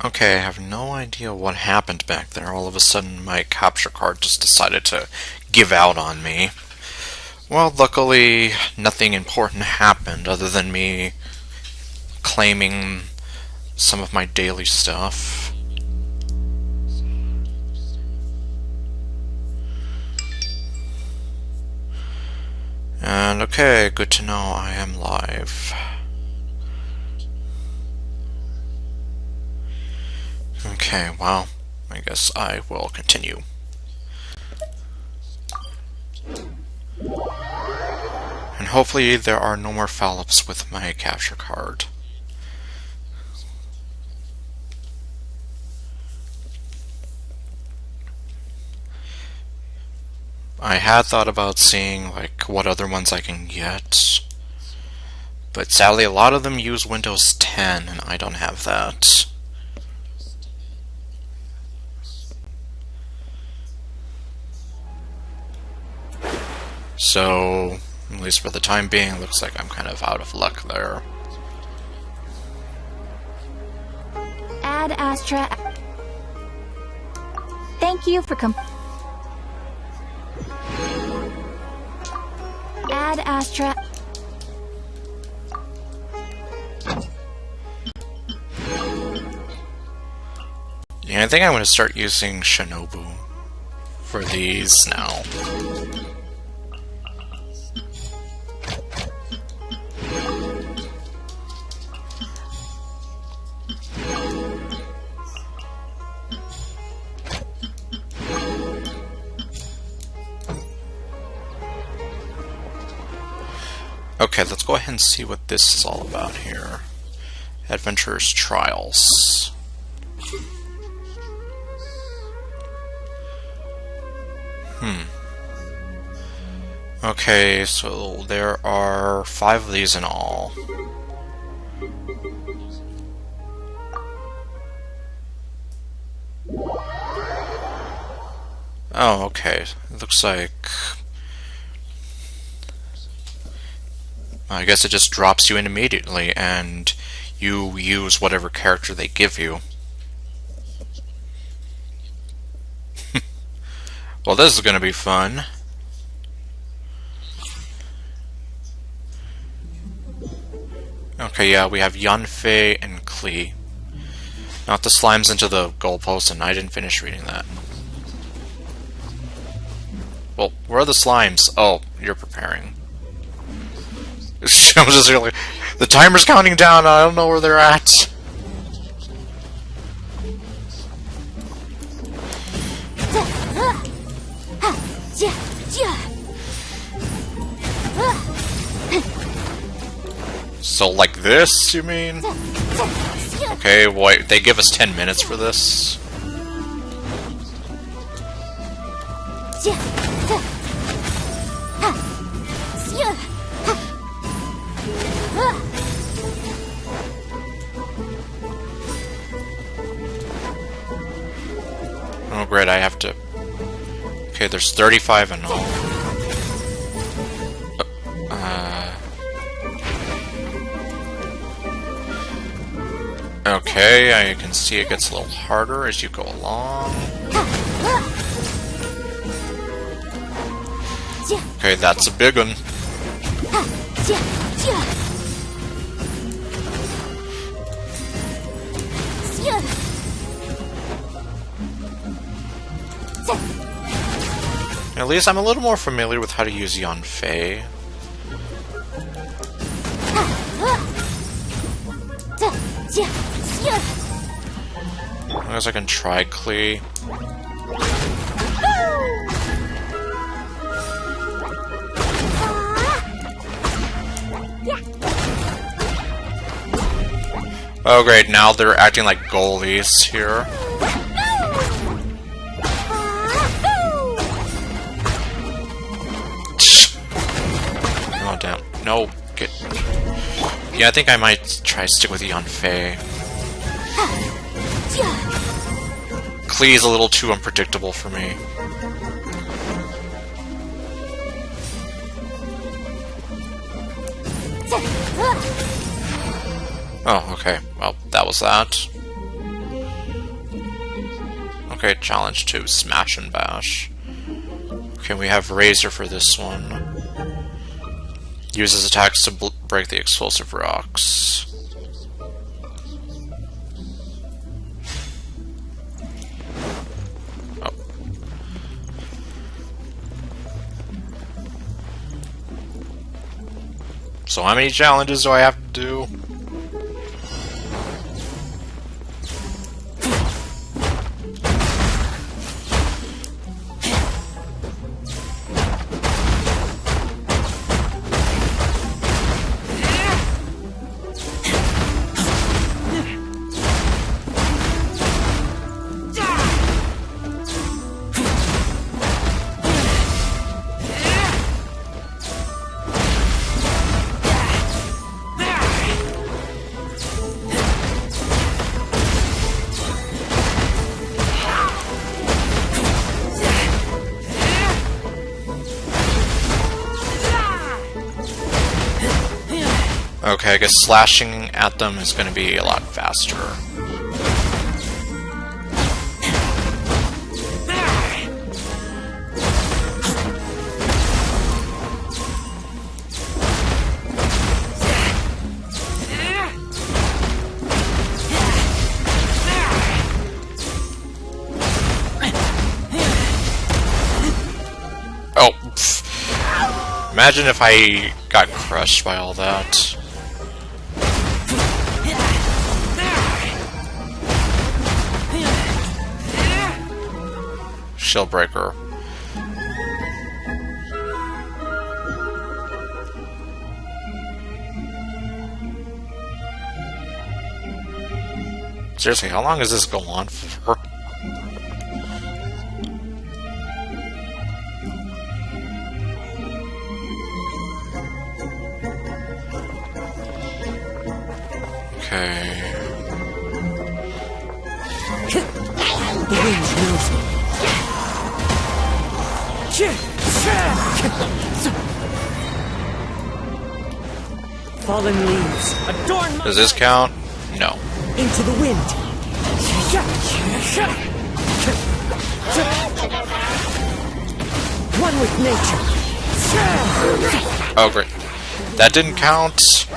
Okay, I have no idea what happened back there. All of a sudden, my capture card just decided to give out on me. Well, luckily, nothing important happened other than me claiming some of my daily stuff. And okay, good to know I am live. Okay, well, I guess I will continue. And hopefully there are no more foul-ups with my capture card. I had thought about seeing like what other ones I can get, but sadly a lot of them use Windows 10 and I don't have that. So, at least for the time being, looks like I'm kind of out of luck there. Ad Astra. Thank you for Ad Astra. Yeah, I think I'm going to start using Shinobu for these now. Okay, let's go ahead and see what this is all about here. Adventurers Trials. Okay, so there are 5 of these in all. Oh, okay. It looks like... I guess it just drops you in immediately, and you use whatever character they give you. Well, this is going to be fun. Okay, yeah, we have Yanfei and Klee. Not the slimes into the goalpost, and I didn't finish reading that. Well, where are the slimes? Oh, you're preparing. I'm just really... The timer's counting down, I don't know where they're at. So like this, you mean? Okay, wait, they give us 10 minutes for this? Oh great, I have to... Okay, there's 35 in all. Okay, I can see it gets a little harder as you go along. Okay, that's a big one. At least I'm a little more familiar with how to use Yanfei. I guess I can try Klee. Oh great, now they're acting like goalies here. Oh damn, no, get... Yeah, I think I might try to stick with Yanfei. Klee is a little too unpredictable for me. Oh, okay. Well, that was that. Okay, challenge 2, Smash and Bash. Okay, we have Razor for this one. Uses attacks to break the explosive rocks. Oh. So how many challenges do I have to do? Okay, I guess slashing at them is going to be a lot faster. Oh, pff. Imagine if I got crushed by all that. Shield breaker. Seriously, how long does this go on for? Okay. The wind knows me. Fallen leaves adorn my Does this count? No. into the wind. One with nature. Oh, great. That didn't count.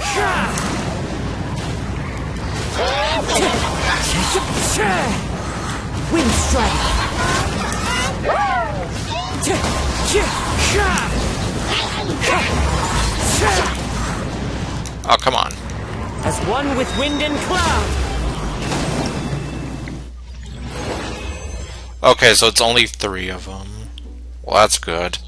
Wind strike. Oh, come on. As one with wind and cloud. Okay, so it's only 3 of them. Well, that's good.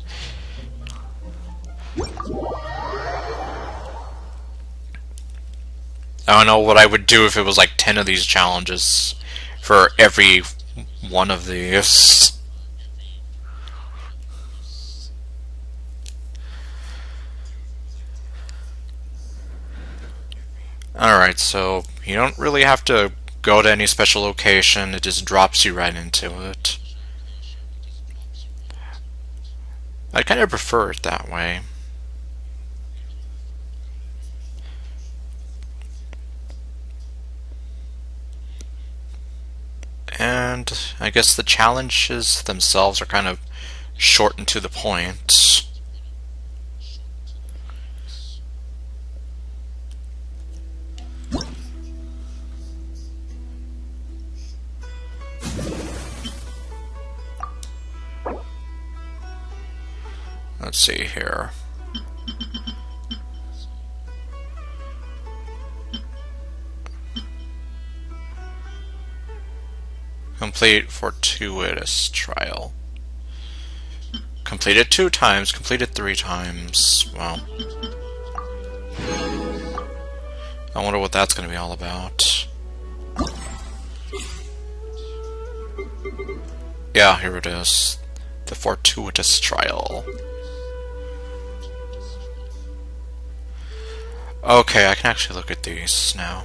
I don't know what I would do if it was like 10 of these challenges for every one of these. Alright, so you don't really have to go to any special location, it just drops you right into it. I kind of prefer it that way. And I guess the challenges themselves are kind of short and to the point. Let's see here. Complete fortuitous trial. Completed 2 times, completed 3 times. Well, I wonder what that's going to be all about. Yeah, here it is. The fortuitous trial. Okay, I can actually look at these now.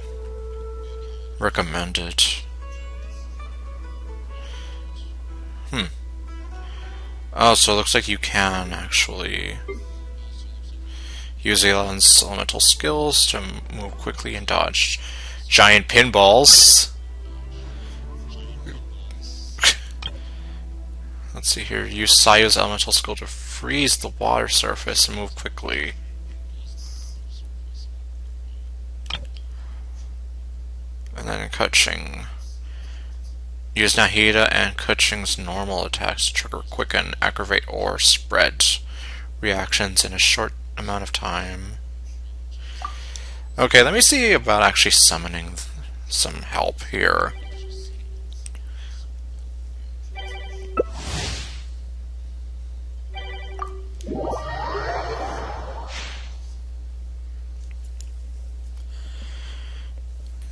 Recommended. Oh, so it looks like you can actually use the elemental skills to move quickly and dodge giant pinballs. Let's see here. Use Sayu's elemental skill to freeze the water surface and move quickly. And then Kuching. Use Nahida and Kuching's normal attacks to trigger quicken, aggravate, or spread reactions in a short amount of time. Okay, let me see about actually summoning some help here.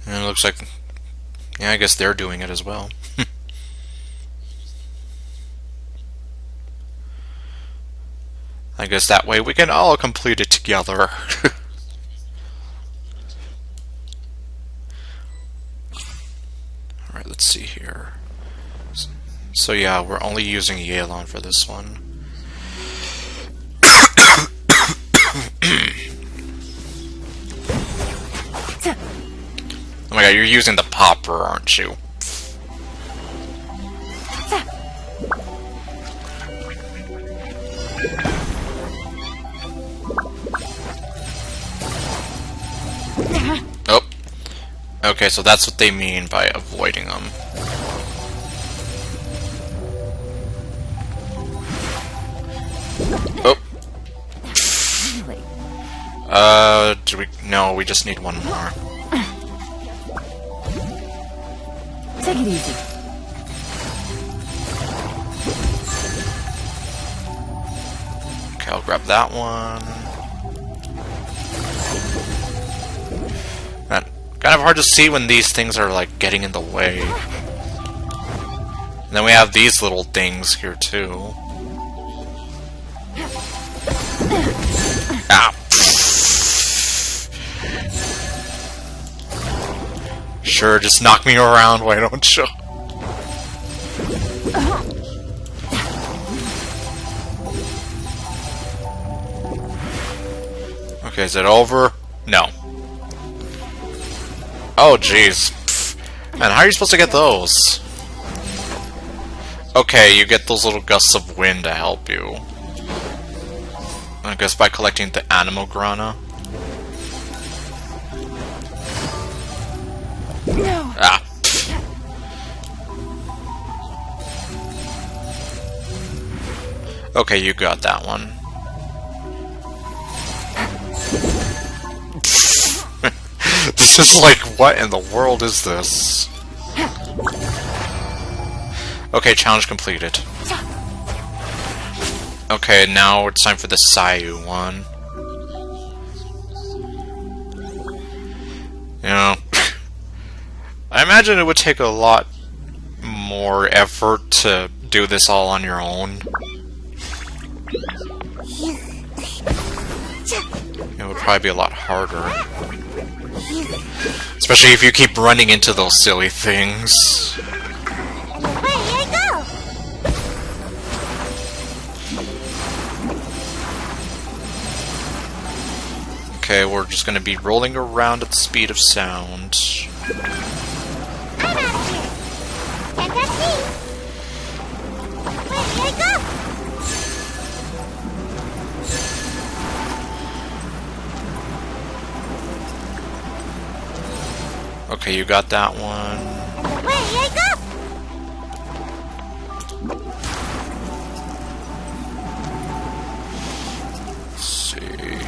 And it looks like, yeah, I guess they're doing it as well. I guess that way we can all complete it together. Alright, let's see here. So yeah, we're only using Yelan for this one. Oh my god, you're using the popper, aren't you? Oh. Okay, so that's what they mean by avoiding them. Oh. Do we... No, we just need one more. Take it easy. Okay, I'll grab that one. Kind of hard to see when these things are like getting in the way. And then we have these little things here too. Ah. Sure, just knock me around, why don't you? Okay, is it over? No. Oh, jeez. Man, how are you supposed to get those? Okay, you get those little gusts of wind to help you. I guess by collecting the Animograna. Ah. Okay, you got that one. This is like, what in the world is this? Okay, challenge completed. Okay, now it's time for the Sayu one. You know, I imagine it would take a lot more effort to do this all on your own. It would probably be a lot harder. Especially if you keep running into those silly things. Okay, we're just gonna be rolling around at the speed of sound. Okay, you got that one. Let's see.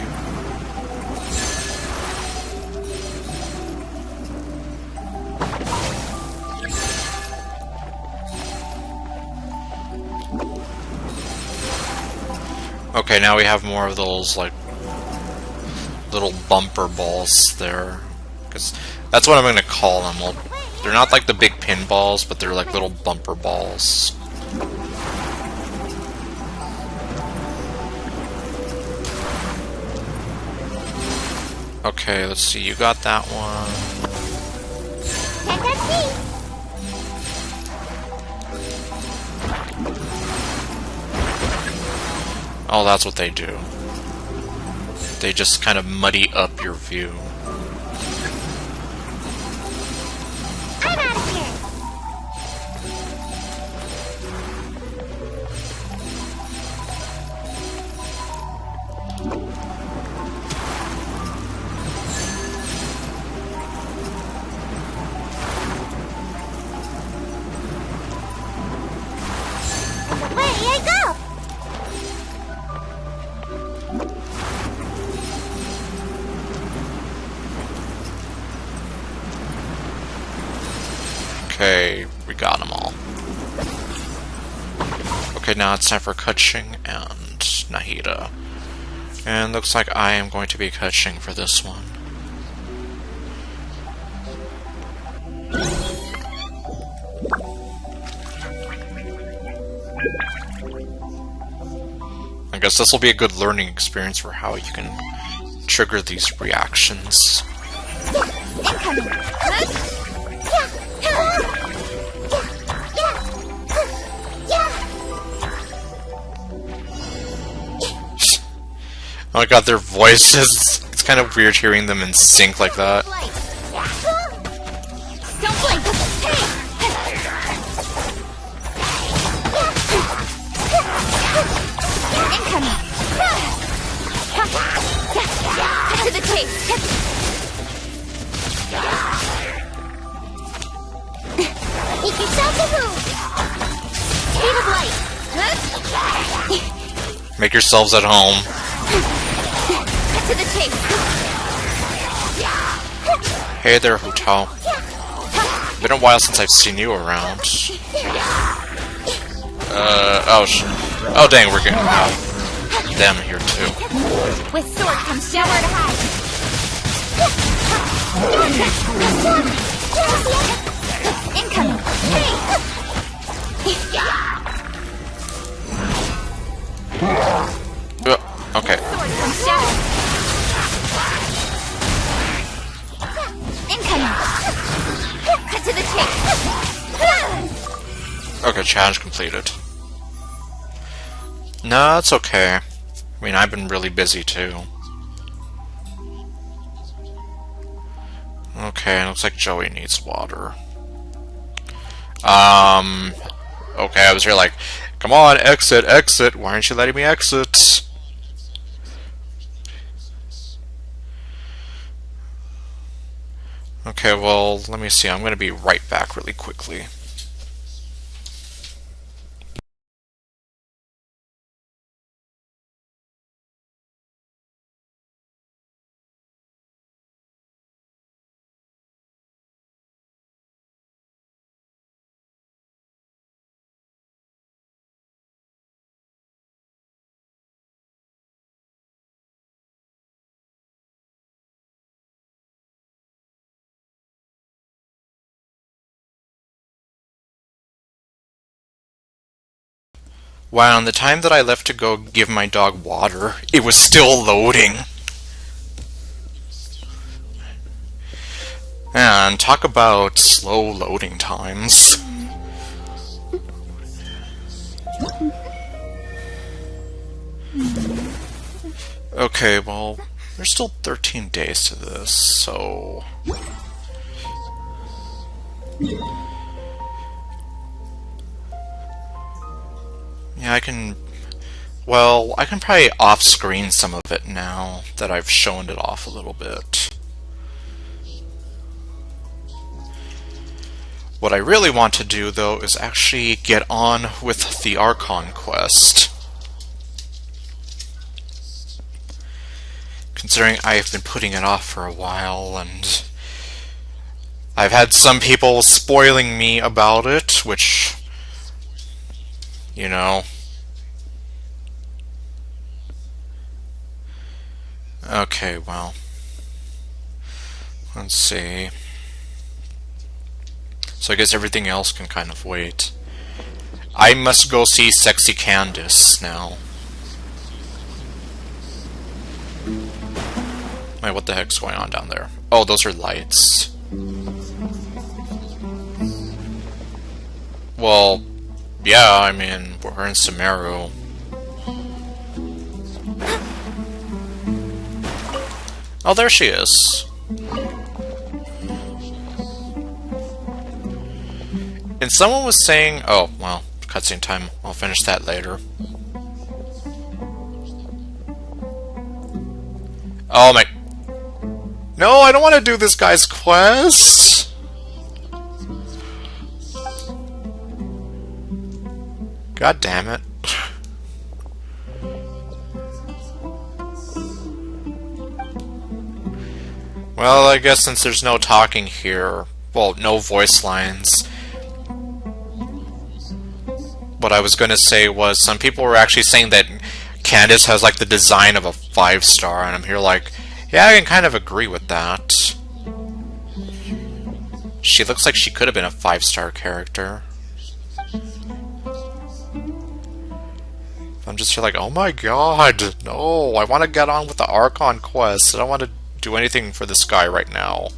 Okay, now we have more of those, like, little bumper balls there. 'Cause that's what I'm gonna call them. Well, they're not like the big pinballs, but they're like little bumper balls. Okay, let's see. You got that one. Oh, that's what they do. They just kind of muddy up your view. Okay, we got them all. Okay, now it's time for Kutching and Nahida. And looks like I am going to be Kutching for this one. I guess this will be a good learning experience for how you can trigger these reactions. Oh my god, their voices, it's kind of weird hearing them in sync like that. To the chase. Make yourself a move. Speed of light. Make yourselves at home. To the chase. Hey there, Hutao. Been a while since I've seen you around. Oh dang, we're getting them here too. With sword comes nowhere to hide. Incoming. Okay. Sword comes down. Incoming. Cut to the chase. Okay, challenge completed. No, it's okay. I mean, I've been really busy too. Okay, looks like Joey needs water. Okay, I was here like, come on, exit, exit. Why aren't you letting me exit? Okay, well, let me see. I'm going to be right back really quickly. Wow, in the time that I left to go give my dog water, it was still loading. And talk about slow loading times. Okay, well, there's still 13 days to this, so... Yeah, I can... Well, I can probably off-screen some of it now that I've shown it off a little bit. What I really want to do, though, is actually get on with the Archon quest. Considering I've been putting it off for a while, and I've had some people spoiling me about it, which, you know... Okay, well, let's see. So I guess everything else can kind of wait. I must go see Sexy Candace now. Wait, what the heck's going on down there? Oh, those are lights. Well, yeah, I mean, we're in Sumeru. Oh, there she is. And someone was saying... Oh, well, cutscene time. I'll finish that later. Oh my... No, I don't want to do this guy's quest! God damn it. Well, I guess since there's no talking here, well, no voice lines, what I was gonna say was some people were actually saying that Candace has like the design of a 5-star, and I'm here like, yeah, I can kind of agree with that. She looks like she could have been a 5-star character. I'm just here like, oh my god, no, I want to get on with the Archon quest. I don't want to do anything for this guy right now.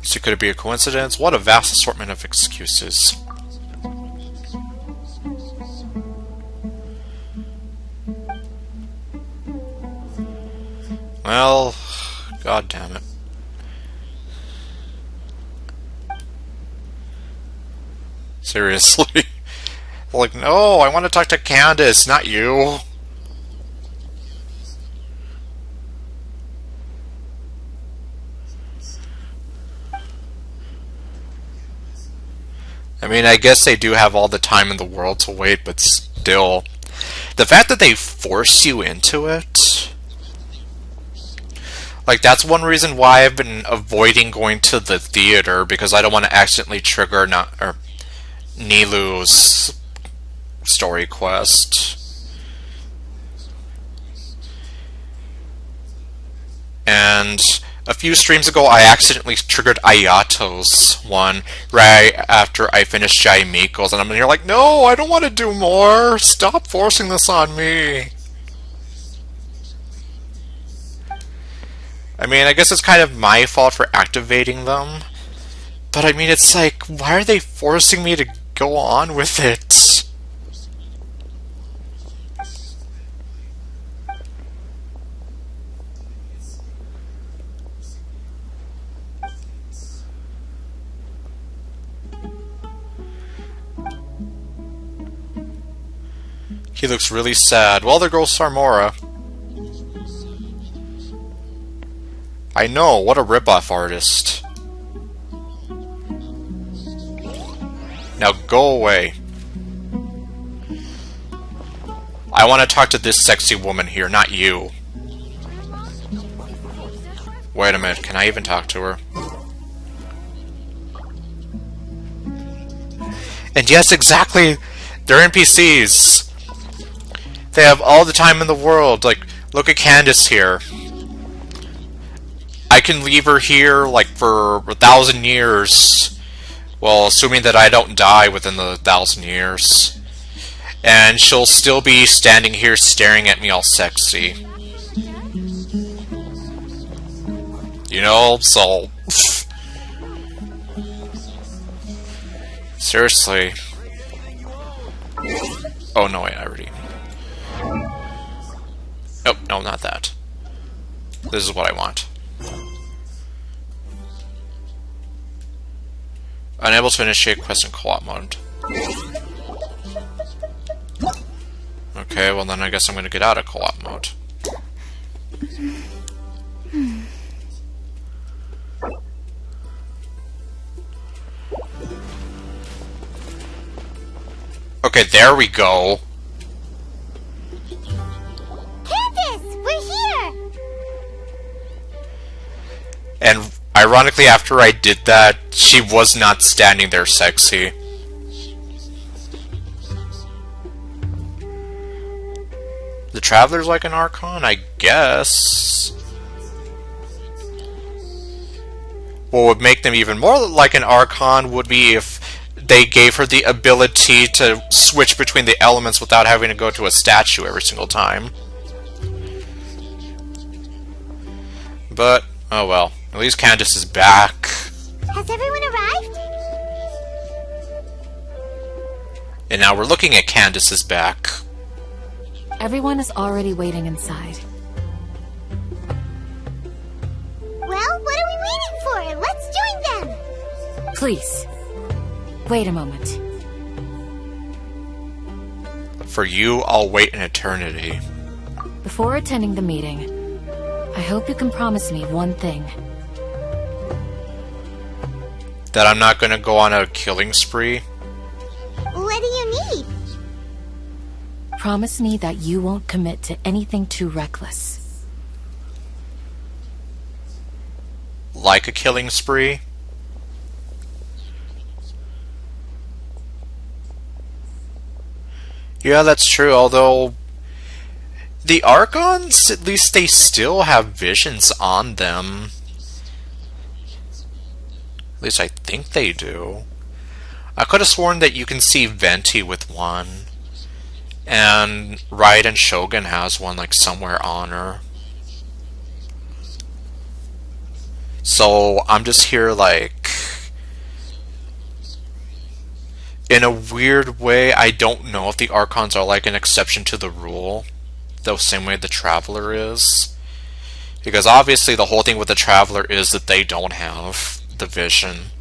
So could it be a coincidence? What a vast assortment of excuses. Well, god damn it. Seriously? Like, no, I want to talk to Candace, not you. I mean, I guess they do have all the time in the world to wait, but still. The fact that they force you into it... Like, that's one reason why I've been avoiding going to the theater, because I don't want to accidentally trigger Nilu's story quest. And a few streams ago, I accidentally triggered Ayato's one right after I finished Jai Miko's, and I'm here like, no, I don't want to do more! Stop forcing this on me! I mean, I guess it's kind of my fault for activating them. But I mean, it's like, why are they forcing me to go on with it? He looks really sad. Well, there goes Sarmora. I know, what a ripoff artist. Now go away. I want to talk to this sexy woman here, not you. Wait a minute, can I even talk to her? And yes, exactly! They're NPCs! They have all the time in the world, like, look at Candace here. I can leave her here, like, for 1,000 years. Well, assuming that I don't die within the 1,000 years. And she'll still be standing here staring at me all sexy. You know, so... Seriously. Oh, no, wait, I already... Nope, no, not that. This is what I want. Unable to initiate quest in co-op mode. Okay, well then I guess I'm gonna get out of co-op mode. Okay, there we go. Candace, we're here! And ironically, after I did that, she was not standing there sexy. The Traveler's like an Archon? I guess. What would make them even more like an Archon would be if they gave her the ability to switch between the elements without having to go to a statue every single time. But, oh well. At least Candace is back. Has everyone arrived? And now we're looking at Candace's back. Everyone is already waiting inside. Well, what are we waiting for? Let's join them! Please, wait a moment. For you, I'll wait an eternity. Before attending the meeting, I hope you can promise me one thing. That I'm not gonna go on a killing spree? What do you need? promise me that you won't commit to anything too reckless? Like a killing spree? Yeah, that's true, although the Archons, at least they still have visions on them. At least I think they do. I could have sworn that you can see Venti with one, and Raiden Shogun has one, like, somewhere on her. So, I'm just here, like, in a weird way, I don't know if the Archons are like an exception to the rule, the same way the Traveler is. Because obviously the whole thing with the Traveler is that they don't have the vision,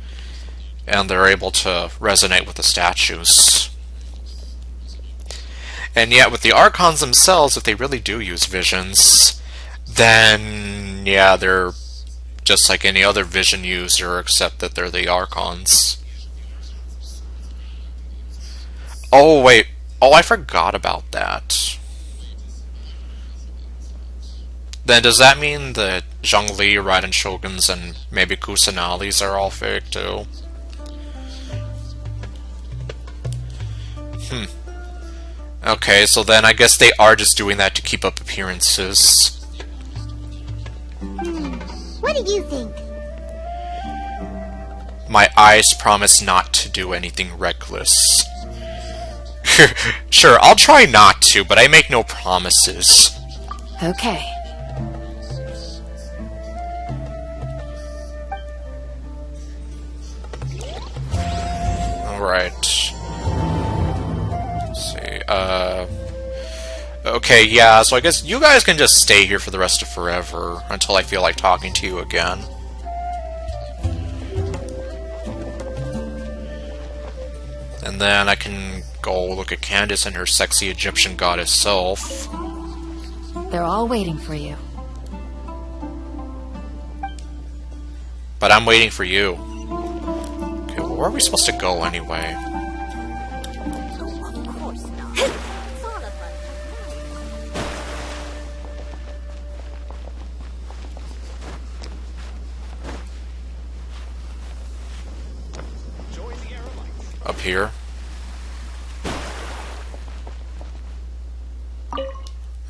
and they're able to resonate with the statues. And yet with the Archons themselves, if they really do use visions, then yeah, they're just like any other vision user, except that they're the Archons. Oh wait, oh I forgot about that. Then does that mean that Zhongli, Raiden Shoguns, and maybe Kusanali's are all fake too? Okay, so then I guess they are just doing that to keep up appearances. What do you think? My eyes promise not to do anything reckless. Sure, I'll try not to, but I make no promises. Okay. Alright. Let's see, okay, yeah, so I guess you guys can just stay here for the rest of forever, until I feel like talking to you again. And then I can go look at Candace and her sexy Egyptian goddess self. They're all waiting for you. But I'm waiting for you. Okay, well, where are we supposed to go anyway? Up here?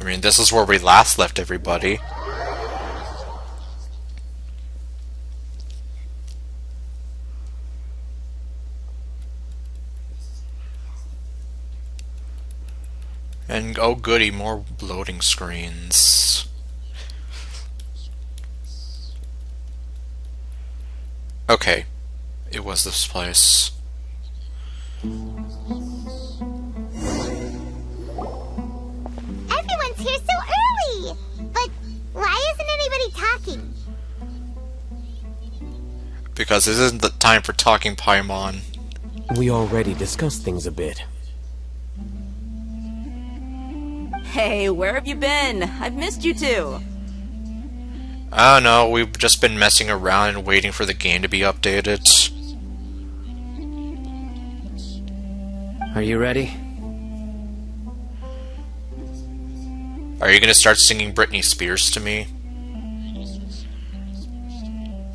I mean, this is where we last left everybody. And oh goody, more loading screens. Okay, it was this place. Everyone's here so early! But why isn't anybody talking? Because this isn't the time for talking, Paimon. We already discussed things a bit. Hey, where have you been? I've missed you too. I don't know, we've just been messing around and waiting for the game to be updated. Are you ready? Are you gonna start singing Britney Spears to me?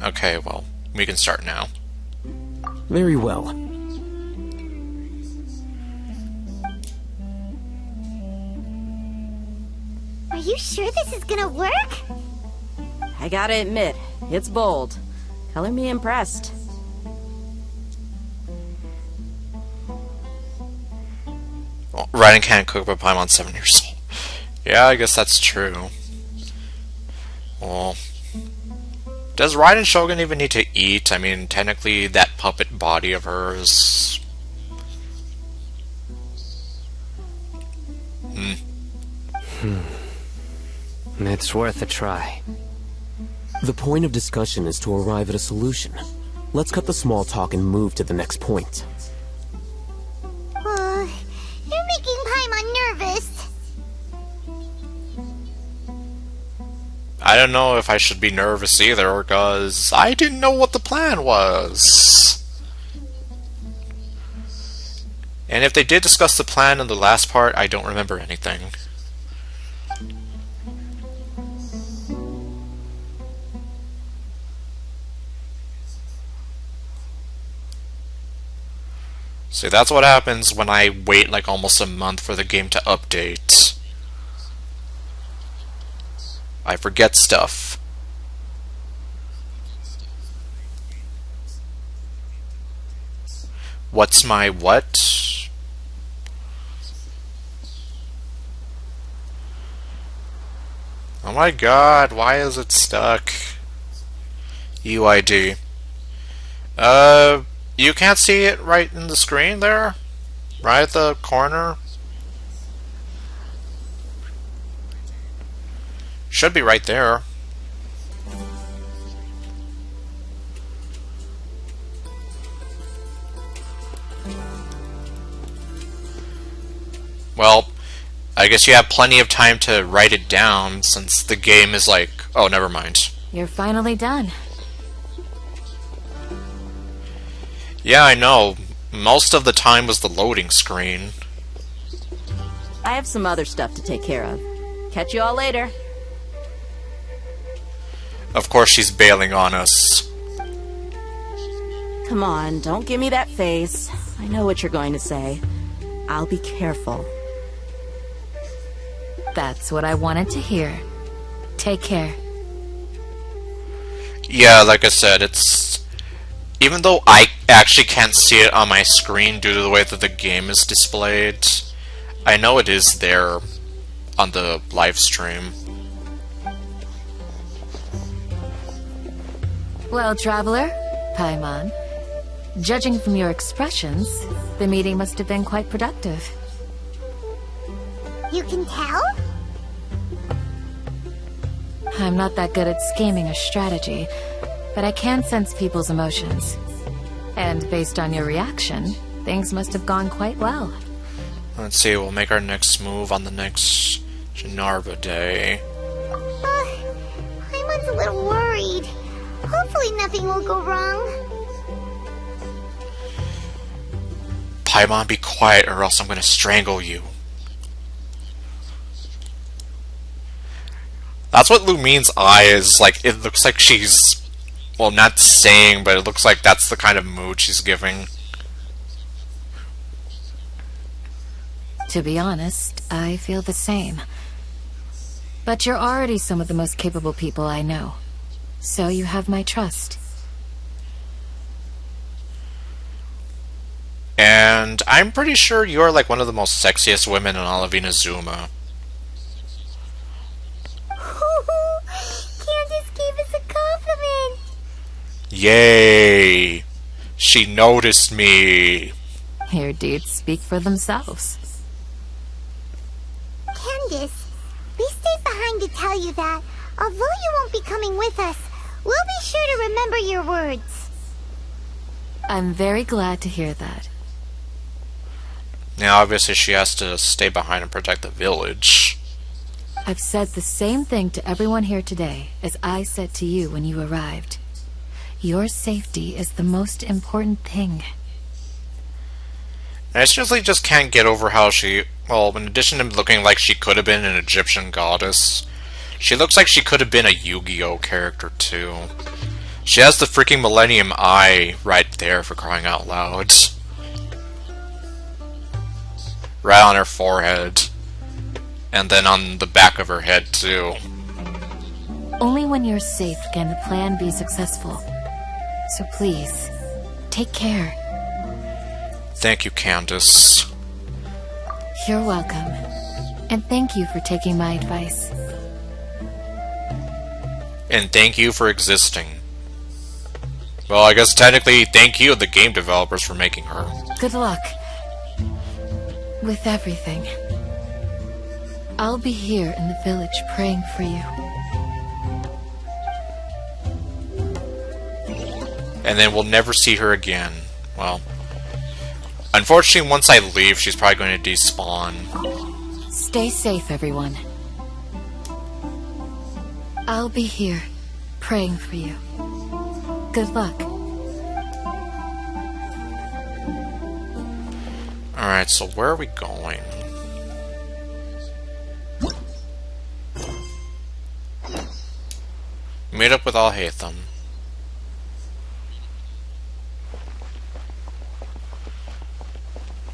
Okay, well, we can start now. Very well. Are you sure this is gonna work? I gotta admit, it's bold. Color me impressed. Well, Raiden can't cook, but Paimon's 7 years old. Yeah, I guess that's true. Well, does Raiden Shogun even need to eat? I mean, technically, that puppet body of hers... It's worth a try. The point of discussion is to arrive at a solution. Let's cut the small talk and move to the next point. You're making Paimon nervous. I don't know if I should be nervous either, because I didn't know what the plan was. And if they did discuss the plan in the last part, I don't remember anything. See, that's what happens when I wait like almost a month for the game to update. I forget stuff. What's my what? Oh my god, why is it stuck? UID. You can't see it right in the screen there? Right at the corner? Should be right there. Well, I guess you have plenty of time to write it down since the game is like... Oh, never mind. You're finally done. Yeah, I know. Most of the time was the loading screen. I have some other stuff to take care of. Catch you all later. Of course she's bailing on us. Come on, don't give me that face. I know what you're going to say. I'll be careful. That's what I wanted to hear. Take care. Yeah, like I said, it's... Even though I actually can't see it on my screen due to the way that the game is displayed, I know it is there on the live stream. Well, Traveler, Paimon, judging from your expressions, the meeting must have been quite productive. You can tell? I'm not that good at scheming or strategy, but I can sense people's emotions. And based on your reaction, things must have gone quite well. Let's see, we'll make our next move on the next Janarva day. Paimon's a little worried. Hopefully nothing will go wrong. Paimon, be quiet or else I'm gonna strangle you. That's what Lumine's eye is like. It looks like she's... Well, not saying, but it looks like that's the kind of mood she's giving. To be honest, I feel the same. But you're already some of the most capable people I know. So you have my trust. And I'm pretty sure you're like one of the most sexiest women in all of Inazuma. Candace gave us a compliment. Yay! She noticed me. Your deeds speak for themselves. Candace, we stayed behind to tell you that, although you won't be coming with us, we'll be sure to remember your words. I'm very glad to hear that. Now, obviously, she has to stay behind and protect the village. I've said the same thing to everyone here today as I said to you when you arrived. Your safety is the most important thing. And I seriously just can't get over how she... Well, in addition to looking like she could have been an Egyptian goddess, she looks like she could have been a Yu-Gi-Oh character, too. She has the freaking Millennium Eye right there, for crying out loud. Right on her forehead. And then on the back of her head, too. Only when you're safe can the plan be successful. So please, take care. Thank you, Candace. You're welcome. And thank you for taking my advice. And thank you for existing. Well, I guess technically thank you, the game developers, for making her. Good luck. With everything. I'll be here in the village praying for you. And then we'll never see her again. Well, unfortunately, once I leave, she's probably going to despawn. Stay safe, everyone. I'll be here, praying for you. Good luck. Alright, so where are we going? Meet up with Al-Haytham.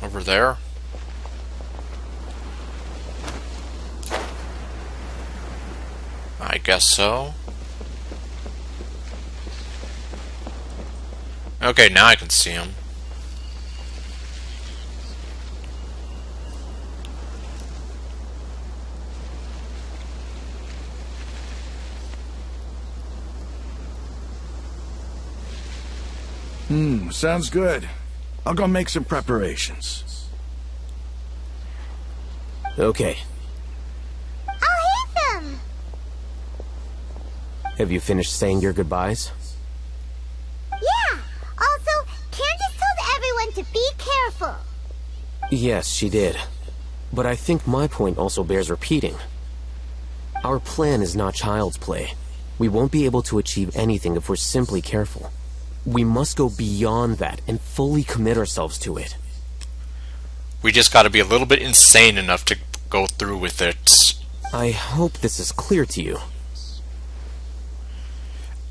Over there? I guess so. Okay, now I can see him. Sounds good. I'll go make some preparations. Okay. I'll hit them! Have you finished saying your goodbyes? Yeah! Also, Candace told everyone to be careful. Yes, she did. But I think my point also bears repeating. Our plan is not child's play. We won't be able to achieve anything if we're simply careful. We must go beyond that and fully commit ourselves to it. We just gotta be a little bit insane enough to go through with it. I hope this is clear to you.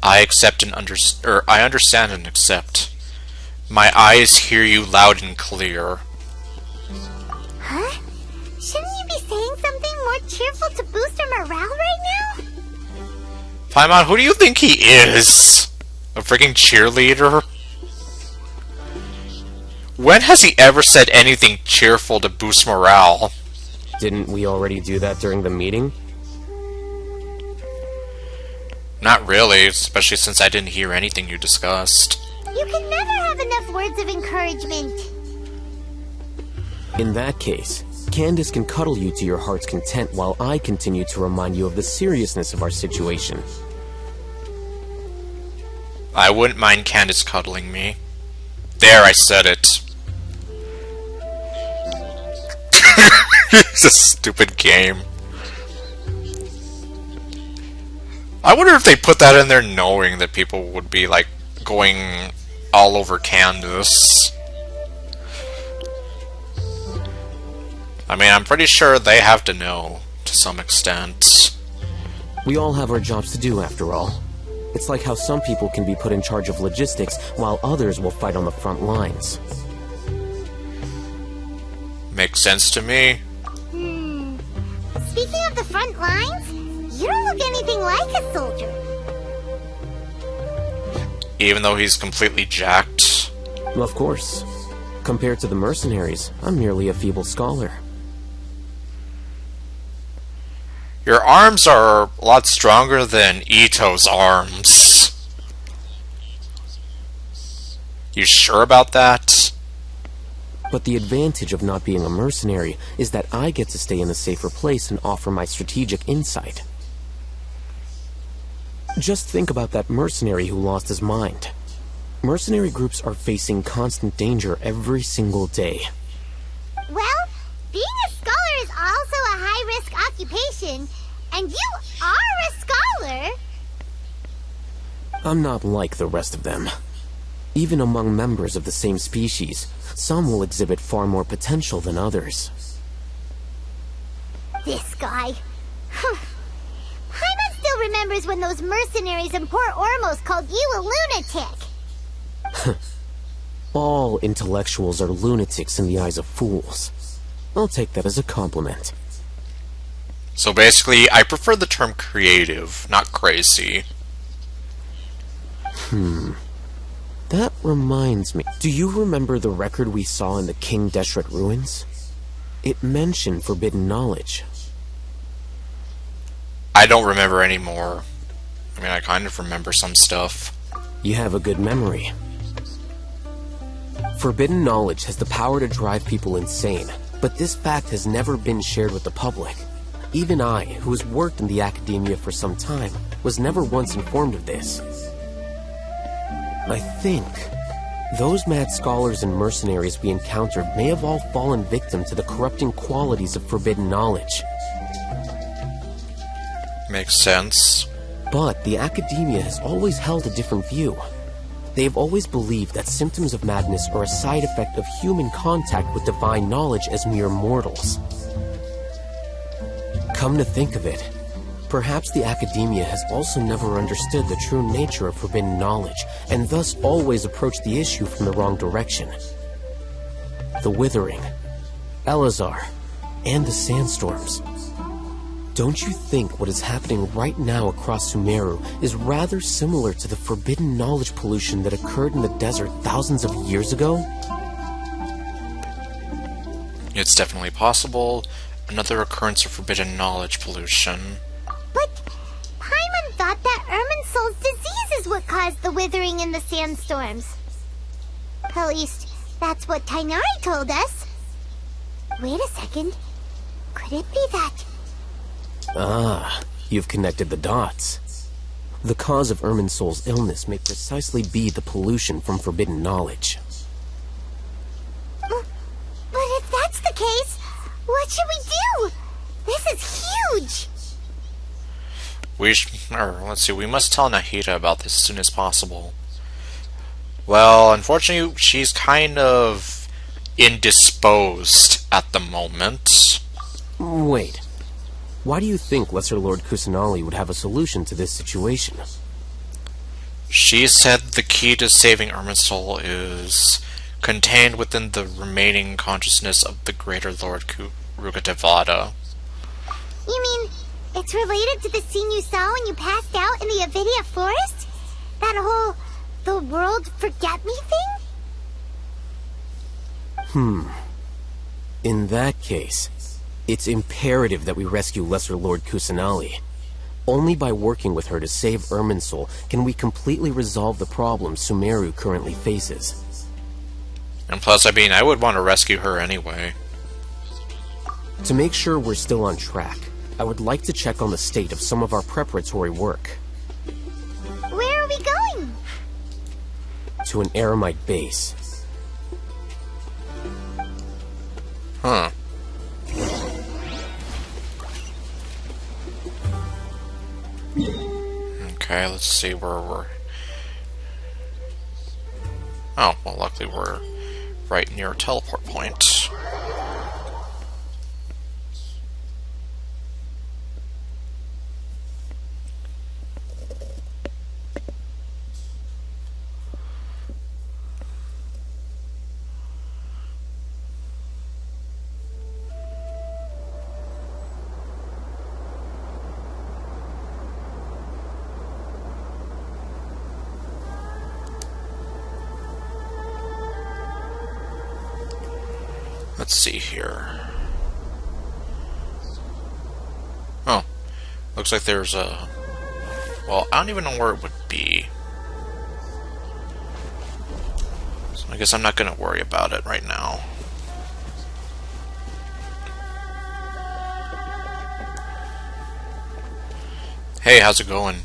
I accept and I understand and accept. My eyes hear you loud and clear. Huh? Shouldn't you be saying something more cheerful to boost our morale right now? Paimon, who do you think he is? A freaking cheerleader? When has he ever said anything cheerful to boost morale? Didn't we already do that during the meeting? Not really, especially since I didn't hear anything you discussed. You can never have enough words of encouragement. In that case, Candace can cuddle you to your heart's content while I continue to remind you of the seriousness of our situation. I wouldn't mind Candace cuddling me. There, I said it. It's a stupid game. I wonder if they put that in there knowing that people would be, like, going all over Candace. I mean, I'm pretty sure they have to know, to some extent. We all have our jobs to do, after all. It's like how some people can be put in charge of logistics, while others will fight on the front lines. Makes sense to me. Speaking of the front lines, you don't look anything like a soldier. Even though he's completely jacked. Of course. Compared to the mercenaries, I'm merely a feeble scholar. Your arms are a lot stronger than Ito's arms. You sure about that? But the advantage of not being a mercenary is that I get to stay in a safer place and offer my strategic insight. Just think about that mercenary who lost his mind. Mercenary groups are facing constant danger every single day. Well, being a scholar is also a high-risk occupation, and you are a scholar. I'm not like the rest of them. Even among members of the same species, some will exhibit far more potential than others. This guy. Paimon still remembers when those mercenaries in Port Ormos called you a lunatic. All intellectuals are lunatics in the eyes of fools. I'll take that as a compliment. So basically, I prefer the term creative, not crazy. That reminds me. Do you remember the record we saw in the King Deshret ruins? It mentioned forbidden knowledge. I don't remember anymore. I mean, I kind of remember some stuff. You have a good memory. Forbidden knowledge has the power to drive people insane, but this fact has never been shared with the public. Even I, who has worked in the academia for some time, was never once informed of this. I think those mad scholars and mercenaries we encountered may have all fallen victim to the corrupting qualities of forbidden knowledge. Makes sense. But the academia has always held a different view. They have always believed that symptoms of madness are a side effect of human contact with divine knowledge as mere mortals. Come to think of it, perhaps the academia has also never understood the true nature of forbidden knowledge, and thus always approached the issue from the wrong direction. The Withering, Elazar, and the sandstorms. Don't you think what is happening right now across Sumeru is rather similar to the forbidden knowledge pollution that occurred in the desert thousands of years ago? It's definitely possible. Another occurrence of forbidden knowledge pollution. But Paimon thought that Irminsul's disease is what caused the withering and the sandstorms. At least, that's what Tainari told us. Wait a second. Could it be that? Ah, you've connected the dots. The cause of Irminsul's illness may precisely be the pollution from forbidden knowledge. But if that's the case, what should we do? This is huge! We must tell Nahida about this as soon as possible. Well, unfortunately, she's kind of indisposed at the moment. Wait. Why do you think Lesser Lord Kusanali would have a solution to this situation? She said the key to saving Irminsul is contained within the remaining consciousness of the Greater Lord Rugatevada. You mean, it's related to the scene you saw when you passed out in the Avidia forest? That whole, the world forget me thing? In that case, it's imperative that we rescue Lesser Lord Kusanali. Only by working with her to save Irminsul can we completely resolve the problems Sumeru currently faces. And plus, I would want to rescue her anyway. To make sure we're still on track, I would like to check on the state of some of our preparatory work. Where are we going? To an Eremite base. Huh. Okay, let's see where we're... Oh, well, luckily we're right near a teleport point. Let's see here. Oh, looks like there's a... Well, I don't even know where it would be. So I guess I'm not going to worry about it right now. Hey, how's it going?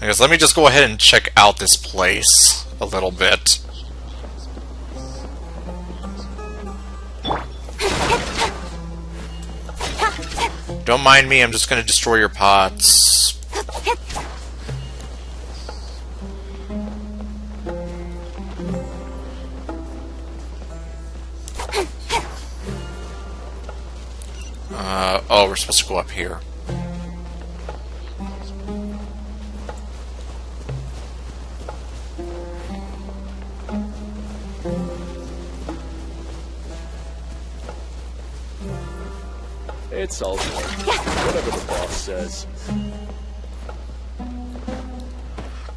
I guess let me just go ahead and check out this place a little bit. Don't mind me, I'm just gonna destroy your pots. Oh, we're supposed to go up here. It's all good. Whatever the boss says.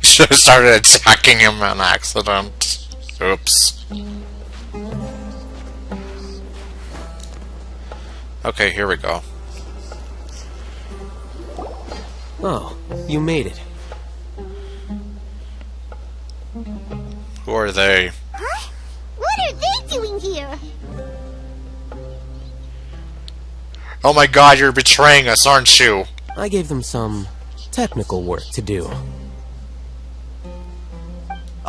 Should have started attacking him on accident. Oops. Okay, here we go. Oh, you made it. Who are they? Huh? What are they doing here? Oh my god, you're betraying us, aren't you? I gave them some technical work to do.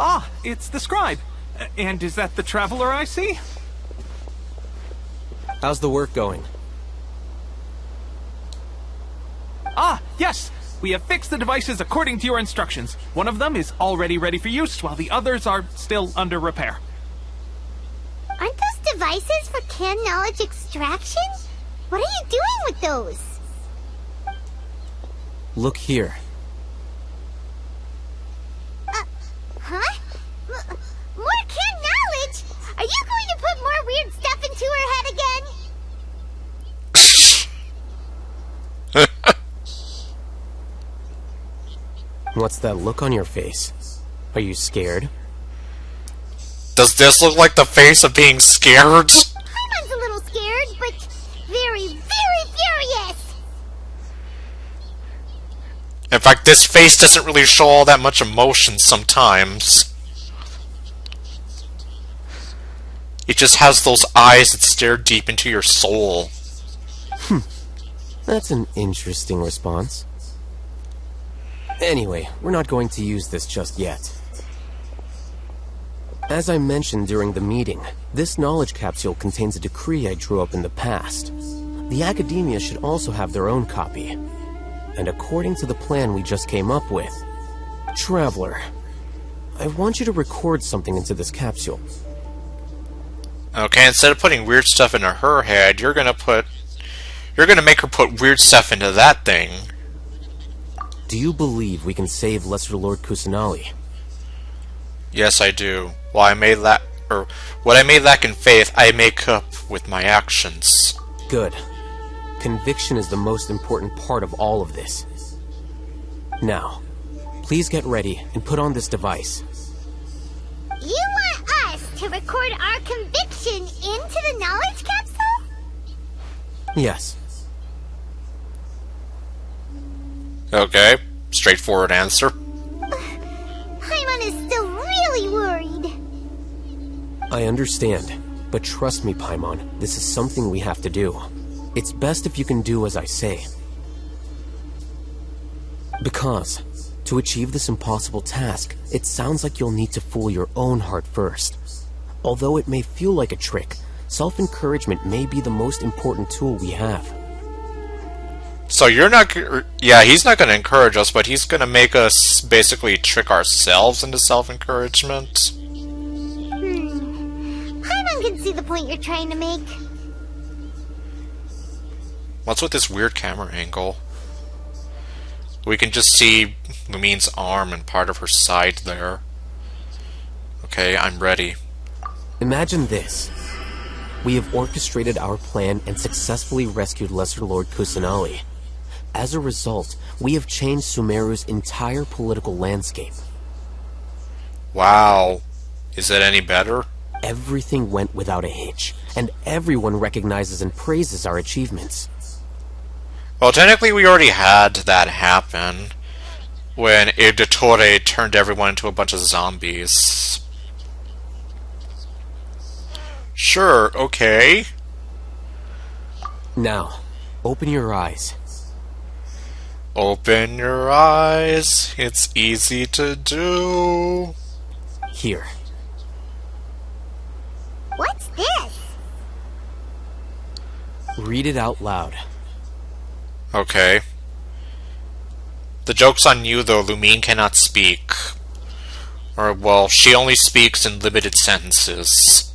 Ah, it's the scribe. And is that the traveler I see? How's the work going? Ah, yes! We have fixed the devices according to your instructions. One of them is already ready for use, while the others are still under repair. Aren't those devices for canned knowledge extraction? What are you doing with those? Look here. Huh? More canned knowledge? Are you going to put more weird stuff into her head again? What's that look on your face? Are you scared? Does this look like the face of being scared? Paimon's a little scared, but very, very furious. In fact, this face doesn't really show all that much emotion sometimes. It just has those eyes that stare deep into your soul. That's an interesting response. Anyway, we're not going to use this just yet. As I mentioned during the meeting, this knowledge capsule contains a decree I drew up in the past. The Academia should also have their own copy. And according to the plan we just came up with, Traveler, I want you to record something into this capsule. Okay, instead of putting weird stuff into her head, you're gonna make her put weird stuff into that thing. Do you believe we can save Lesser Lord Kusanali? Yes, I do. What I may lack in faith, I make up with my actions. Good. Conviction is the most important part of all of this. Now, please get ready and put on this device. You want us to record our conviction into the knowledge capsule? Yes. Okay, straightforward answer. Paimon is still really worried. I understand, but trust me, Paimon, this is something we have to do. It's best if you can do as I say. Because, to achieve this impossible task, it sounds like you'll need to fool your own heart first. Although it may feel like a trick, self-encouragement may be the most important tool we have. So you're not... Yeah, he's not going to encourage us, but he's going to make us basically trick ourselves into self-encouragement. Paimon can see the point you're trying to make. What's with this weird camera angle? We can just see Lumine's arm and part of her side there. Okay, I'm ready. Imagine this. We have orchestrated our plan and successfully rescued Lesser Lord Kusanali. As a result, we have changed Sumeru's entire political landscape. Wow. Is it any better? Everything went without a hitch, and everyone recognizes and praises our achievements. Well, technically we already had that happen when Igdotore turned everyone into a bunch of zombies. Sure, okay. Now, open your eyes. Open your eyes. It's easy to do. Here. What's this? Read it out loud. Okay. The joke's on you, though. Lumine cannot speak. Or, well, she only speaks in limited sentences.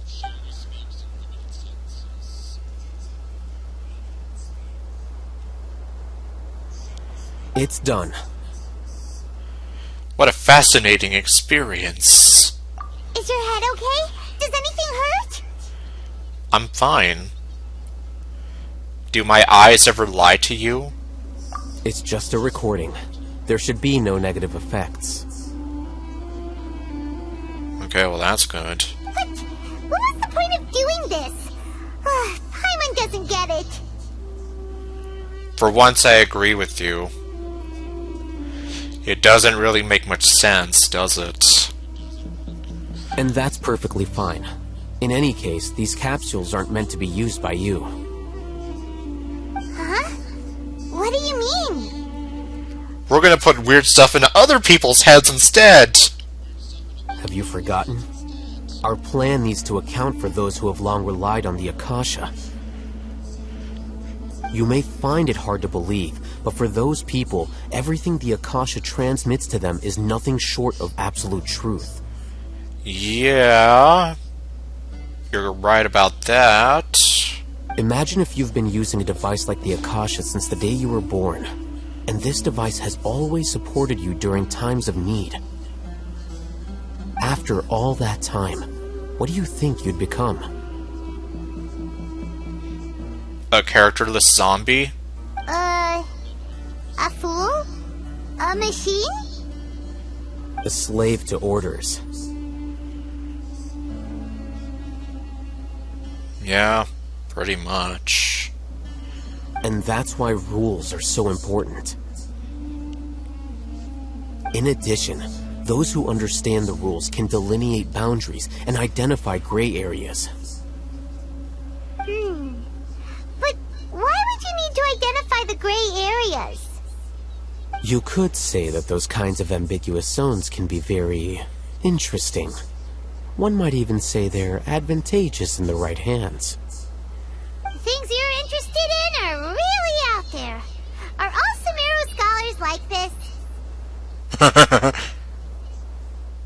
It's done. What a fascinating experience. Is your head okay? Does anything hurt? I'm fine. Do my eyes ever lie to you? It's just a recording. There should be no negative effects. Okay, well that's good. What was the point of doing this? Paimon doesn't get it. For once I agree with you. It doesn't really make much sense, does it? And that's perfectly fine. In any case, these capsules aren't meant to be used by you. Huh? What do you mean? We're gonna put weird stuff into other people's heads instead! Have you forgotten? Our plan needs to account for those who have long relied on the Akasha. You may find it hard to believe, but for those people, everything the Akasha transmits to them is nothing short of absolute truth. Yeah, you're right about that. Imagine if you've been using a device like the Akasha since the day you were born, and this device has always supported you during times of need. After all that time, what do you think you'd become? A characterless zombie? A fool? A machine? A slave to orders. Yeah, pretty much. And that's why rules are so important. In addition, those who understand the rules can delineate boundaries and identify gray areas. But why would you need to identify the gray areas? You could say that those kinds of ambiguous zones can be very interesting. One might even say they're advantageous in the right hands. The things you're interested in are really out there. Are all Sumeru scholars like this?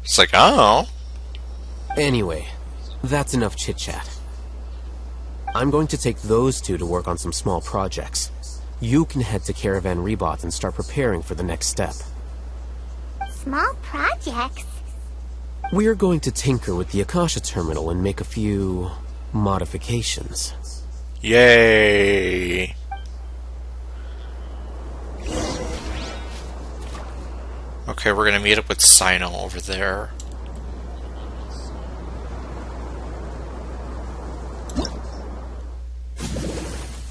It's like, oh. Anyway, that's enough chit-chat. I'm going to take those two to work on some small projects. You can head to Caravan Rebot and start preparing for the next step. Small projects? We're going to tinker with the Akasha terminal and make a few modifications. Yay! Okay, we're gonna meet up with Sino over there.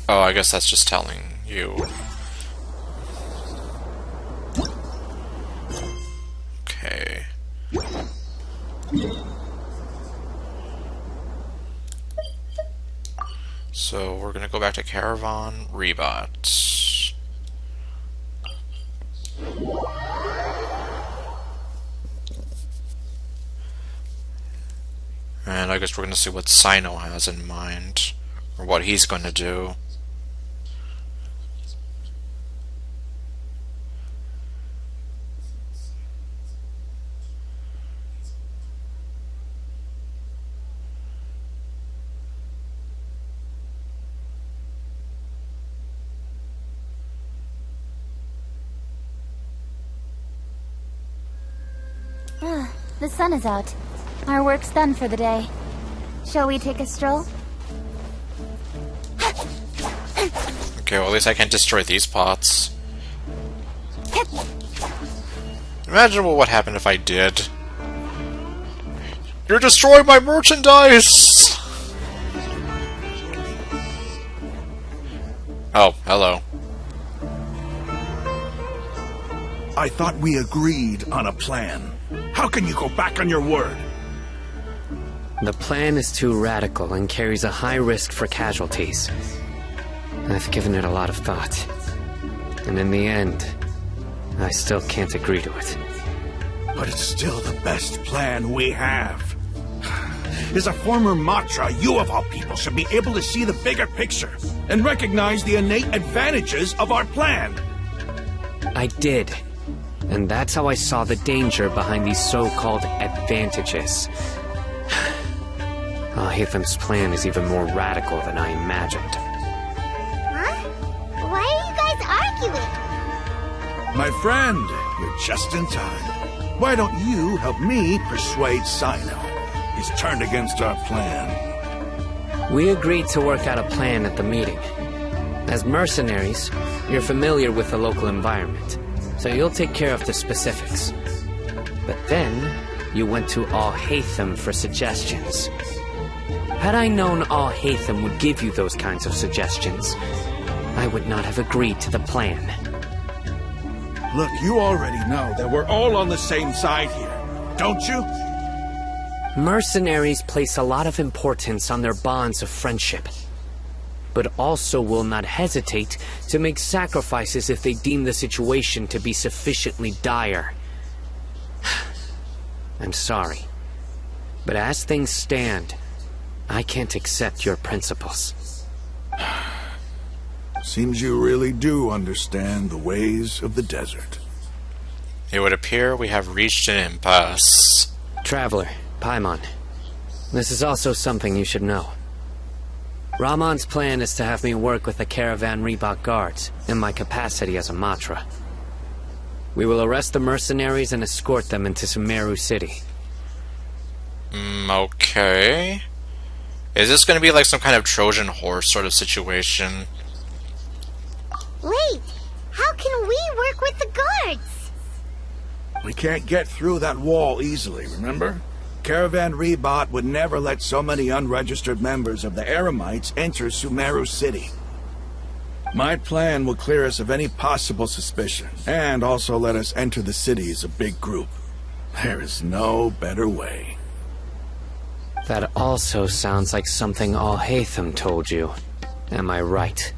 Oh, I guess that's just telling you. Okay. So we're gonna go back to Caravan Rebot. And I guess we're gonna see what Sino has in mind, or what he's gonna do. The sun is out. Our work's done for the day. Shall we take a stroll? Okay, well at least I can't destroy these pots. Imagine what would happen if I did. You're destroying my merchandise! Oh, hello. I thought we agreed on a plan. How can you go back on your word? The plan is too radical and carries a high risk for casualties. I've given it a lot of thought. And in the end, I still can't agree to it. But it's still the best plan we have. As a former Matra, you of all people should be able to see the bigger picture and recognize the innate advantages of our plan. I did. And that's how I saw the danger behind these so-called advantages. Al-Haytham's plan is even more radical than I imagined. Huh? Why are you guys arguing? My friend, you're just in time. Why don't you help me persuade Sino? He's turned against our plan. We agreed to work out a plan at the meeting. As mercenaries, you're familiar with the local environment, so you'll take care of the specifics. But then, you went to Al-Haytham for suggestions. Had I known Al-Haytham would give you those kinds of suggestions, I would not have agreed to the plan. Look, you already know that we're all on the same side here, don't you? Mercenaries place a lot of importance on their bonds of friendship, but also will not hesitate to make sacrifices if they deem the situation to be sufficiently dire. I'm sorry, But as things stand, I can't accept your principles. Seems you really do understand the ways of the desert. It would appear we have reached an impasse. Traveler, Paimon, this is also something you should know. Ramon's plan is to have me work with the Caravan Reebok guards in my capacity as a Matra. We will arrest the mercenaries and escort them into Sumeru City. Okay. Is this going to be like some kind of Trojan horse sort of situation? Wait, how can we work with the guards? We can't get through that wall easily, remember? Caravan Rebot would never let so many unregistered members of the Eremites enter Sumeru City. My plan will clear us of any possible suspicion, and also let us enter the city as a big group. There is no better way. That also sounds like something Al-Haytham told you. Am I right?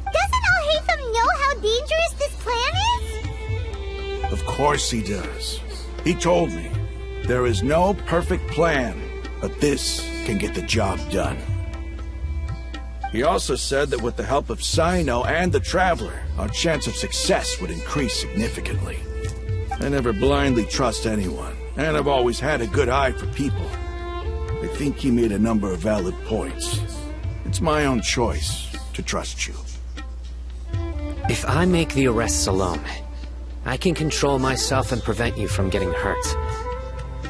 Doesn't Al-Haytham know how dangerous this plan is? Of course he does. He told me. There is no perfect plan, but this can get the job done. He also said that with the help of Sino and the Traveler, our chance of success would increase significantly. I never blindly trust anyone, and I've always had a good eye for people. I think he made a number of valid points. It's my own choice to trust you. If I make the arrests alone, I can control myself and prevent you from getting hurt.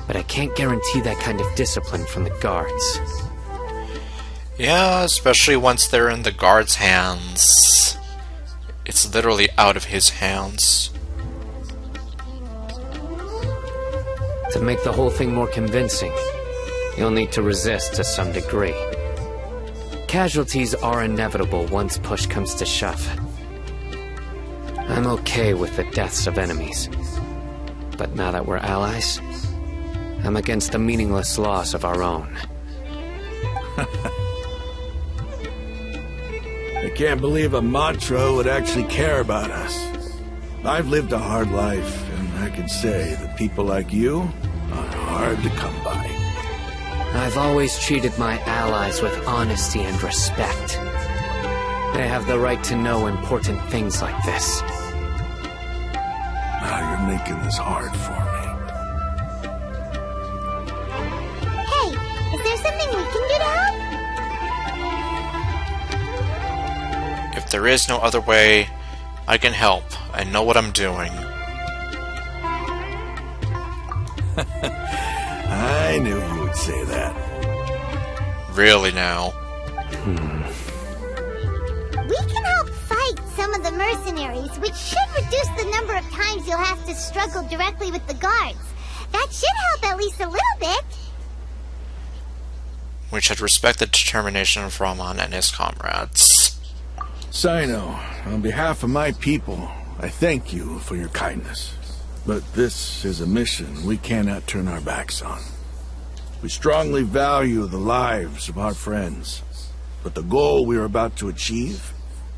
But I can't guarantee that kind of discipline from the guards. Yeah, especially once they're in the guard's hands. It's literally out of his hands. To make the whole thing more convincing, you'll need to resist to some degree. Casualties are inevitable once push comes to shove. I'm okay with the deaths of enemies. But now that we're allies, I'm against the meaningless loss of our own. I can't believe a Matra would actually care about us. I've lived a hard life, and I can say that people like you are hard to come by. I've always treated my allies with honesty and respect. They have the right to know important things like this. Now you're making this hard for me. Hey, is there something we can do to help? If there is no other way, I can help. I know what I'm doing. I knew you would say that. Really now. We can help fight some of the mercenaries, which should reduce the number of times you'll have to struggle directly with the guards. That should help at least a little bit. We should respect the determination of Rahman and his comrades. Sino, on behalf of my people, I thank you for your kindness. But this is a mission we cannot turn our backs on. We strongly value the lives of our friends, but the goal we are about to achieve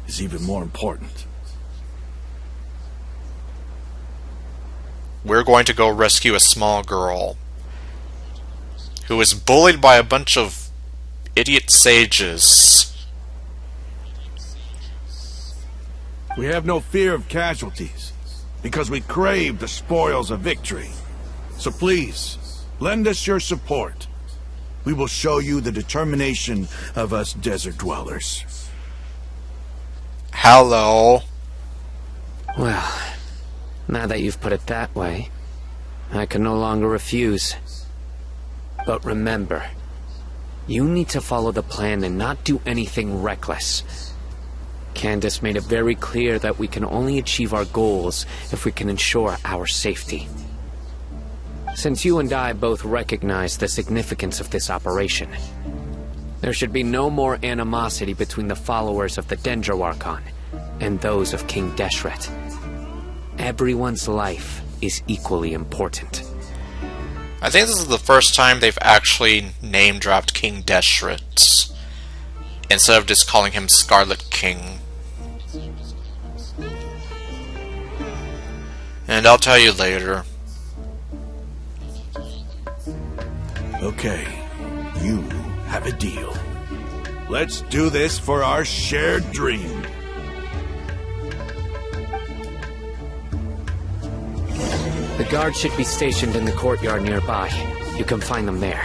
is even more important. We're going to go rescue a small girl who was bullied by a bunch of idiot sages. We have no fear of casualties, because we crave the spoils of victory. So please, lend us your support. We will show you the determination of us desert dwellers. Hello. Well, now that you've put it that way, I can no longer refuse. But remember, you need to follow the plan and not do anything reckless. Candace made it very clear that we can only achieve our goals if we can ensure our safety. Since you and I both recognize the significance of this operation, there should be no more animosity between the followers of the Dendro Archon and those of King Deshret. Everyone's life is equally important. I think this is the first time they've actually name-dropped King Deshret, instead of just calling him Scarlet King. And I'll tell you later. Okay, you have a deal. Let's do this for our shared dream. The guards should be stationed in the courtyard nearby. You can find them there.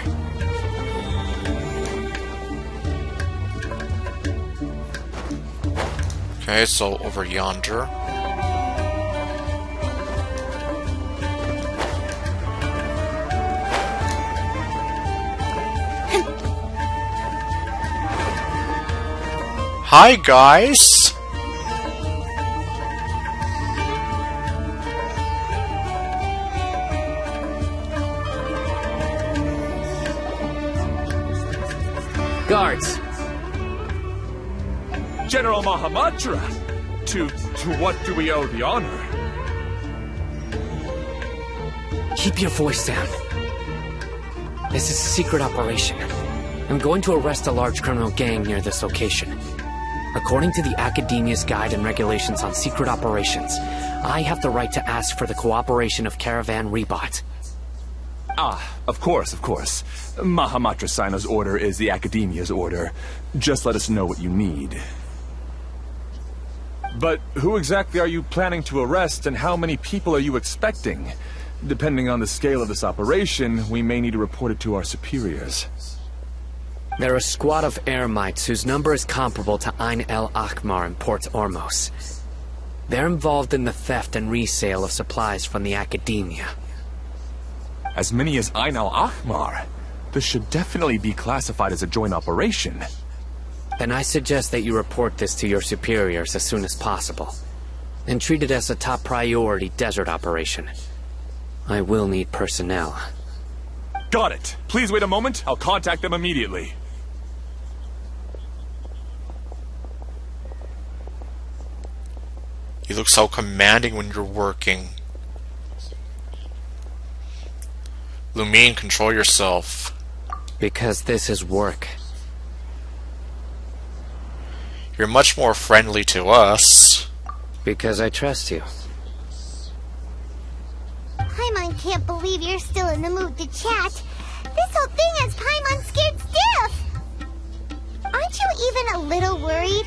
Okay, so over yonder. Hi, guys! Guards! General Mahamatra! To what do we owe the honor? Keep your voice down. This is a secret operation. I'm going to arrest a large criminal gang near this location. According to the Academia's Guide and Regulations on Secret Operations, I have the right to ask for the cooperation of Caravan Rebot. Ah, of course, of course. Mahamatra Sino's order is the Academia's order. Just let us know what you need. But who exactly are you planning to arrest, and how many people are you expecting? Depending on the scale of this operation, we may need to report it to our superiors. They're a squad of Eremites whose number is comparable to Ain el Akmar in Port Ormos. They're involved in the theft and resale of supplies from the Academia. As many as Ain el Akmar? This should definitely be classified as a joint operation. Then I suggest that you report this to your superiors as soon as possible, and treat it as a top priority desert operation. I will need personnel. Got it. Please wait a moment. I'll contact them immediately. You look so commanding when you're working. Lumine, control yourself. Because this is work. You're much more friendly to us. Because I trust you. Paimon can't believe you're still in the mood to chat. This whole thing has Paimon scared stiff. Aren't you even a little worried?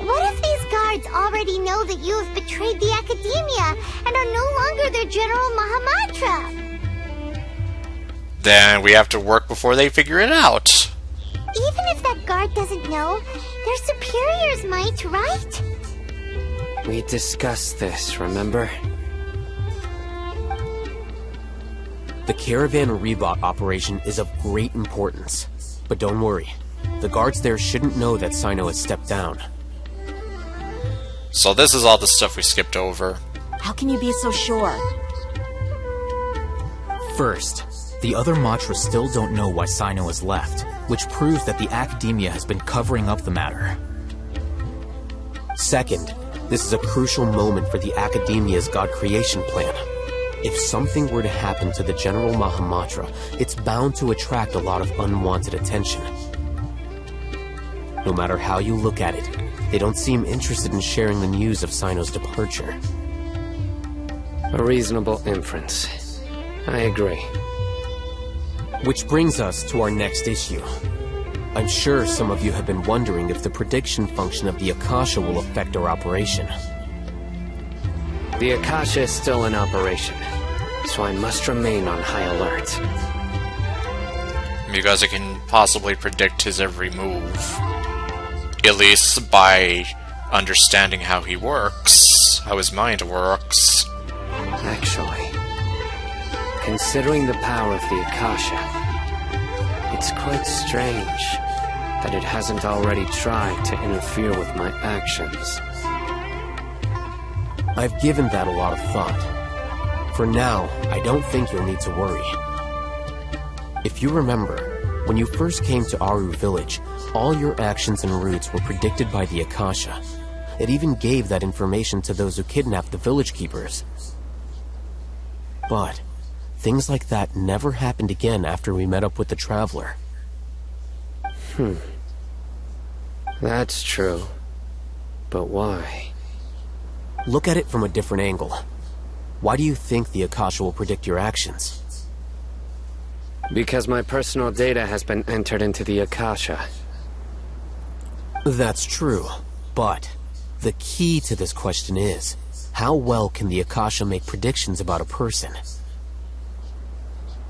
What if these guards already know that you have betrayed the Academia and are no longer their General Mahamatra? Then we have to work before they figure it out. Even if that guard doesn't know, their superiors might, right? We discussed this, remember? The Caravan Rebot operation is of great importance. But don't worry, the guards there shouldn't know that Sino has stepped down. So this is all the stuff we skipped over. How can you be so sure? First, the other Matras still don't know why Sino has left, which proves that the Academia has been covering up the matter. Second, this is a crucial moment for the Academia's God creation plan. If something were to happen to the General Mahamatra, it's bound to attract a lot of unwanted attention. No matter how you look at it, they don't seem interested in sharing the news of Sino's departure. A reasonable inference. I agree. Which brings us to our next issue. I'm sure some of you have been wondering if the prediction function of the Akasha will affect our operation. The Akasha is still in operation, so I must remain on high alert. Because I can possibly predict his every move. At least by understanding how he works, how his mind works. Actually, considering the power of the Akasha, it's quite strange that it hasn't already tried to interfere with my actions. I've given that a lot of thought. For now, I don't think you'll need to worry. If you remember, when you first came to Aru Village, all your actions and routes were predicted by the Akasha. It even gave that information to those who kidnapped the village keepers. But things like that never happened again after we met up with the Traveler. That's true. But why? Look at it from a different angle. Why do you think the Akasha will predict your actions? Because my personal data has been entered into the Akasha. That's true, but the key to this question is, how well can the Akasha make predictions about a person?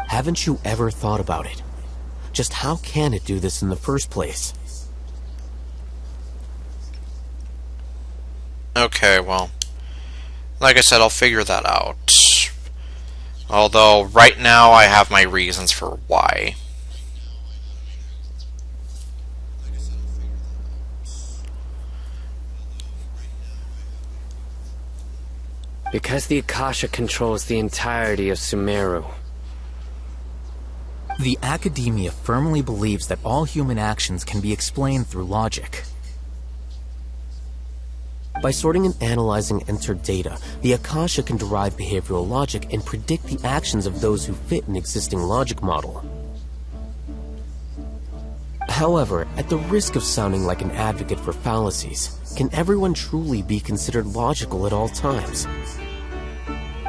Haven't you ever thought about it? Just how can it do this in the first place? Okay, well, like I said, I'll figure that out. Although, right now, I have my reasons for why. Because the Akasha controls the entirety of Sumeru. The Academia firmly believes that all human actions can be explained through logic. By sorting and analyzing entered data, the Akasha can derive behavioral logic and predict the actions of those who fit an existing logic model. However, at the risk of sounding like an advocate for fallacies, can everyone truly be considered logical at all times?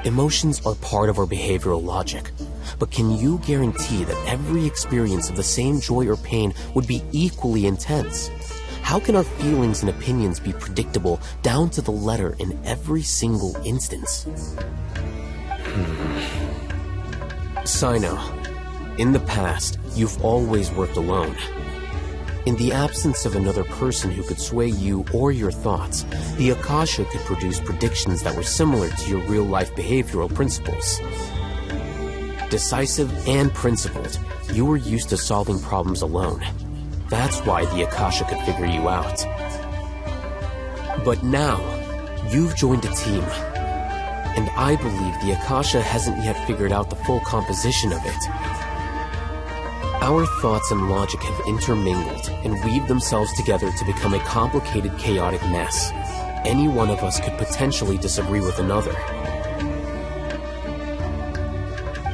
Emotions are part of our behavioral logic, but can you guarantee that every experience of the same joy or pain would be equally intense? How can our feelings and opinions be predictable down to the letter in every single instance? Sino, in the past, you've always worked alone. In the absence of another person who could sway you or your thoughts, the Akasha could produce predictions that were similar to your real-life behavioral principles. Decisive and principled, you were used to solving problems alone. That's why the Akasha could figure you out. But now, you've joined a team, and I believe the Akasha hasn't yet figured out the full composition of it. Our thoughts and logic have intermingled and weaved themselves together to become a complicated, chaotic mess. Any one of us could potentially disagree with another.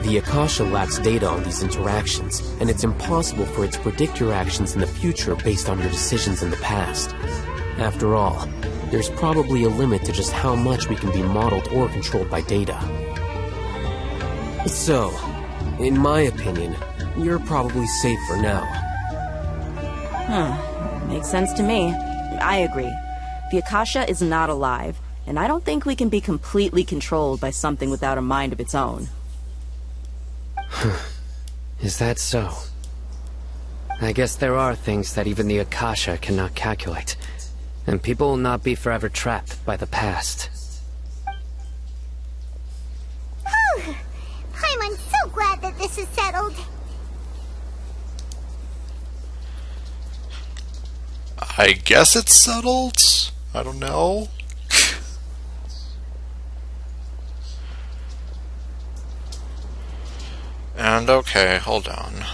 The Akasha lacks data on these interactions, and it's impossible for it to predict your actions in the future based on your decisions in the past. After all, there's probably a limit to just how much we can be modeled or controlled by data. So, in my opinion, you're probably safe for now. Makes sense to me. I agree. The Akasha is not alive, and I don't think we can be completely controlled by something without a mind of its own. Is that so? I guess there are things that even the Akasha cannot calculate, and people will not be forever trapped by the past. I'm so glad that this is settled. I guess it's settled? I don't know. And okay, hold on.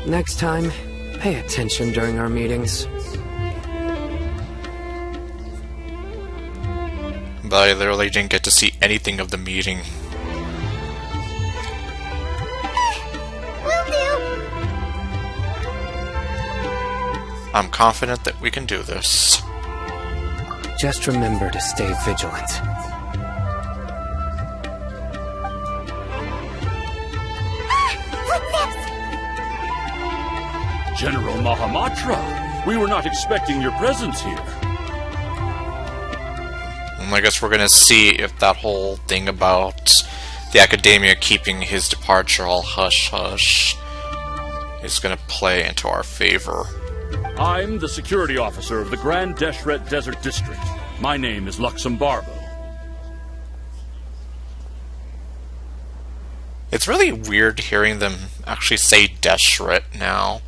Next time, pay attention during our meetings. But I literally didn't get to see anything of the meeting. Will do. I'm confident that we can do this. Just remember to stay vigilant. Footsteps! General Mahamatra, we were not expecting your presence here. I guess we're gonna see if that whole thing about the Academia keeping his departure all hush-hush is gonna play into our favor. I'm the security officer of the Grand Deshret Desert District. My name is Luxembarbo. It's really weird hearing them actually say Deshret now.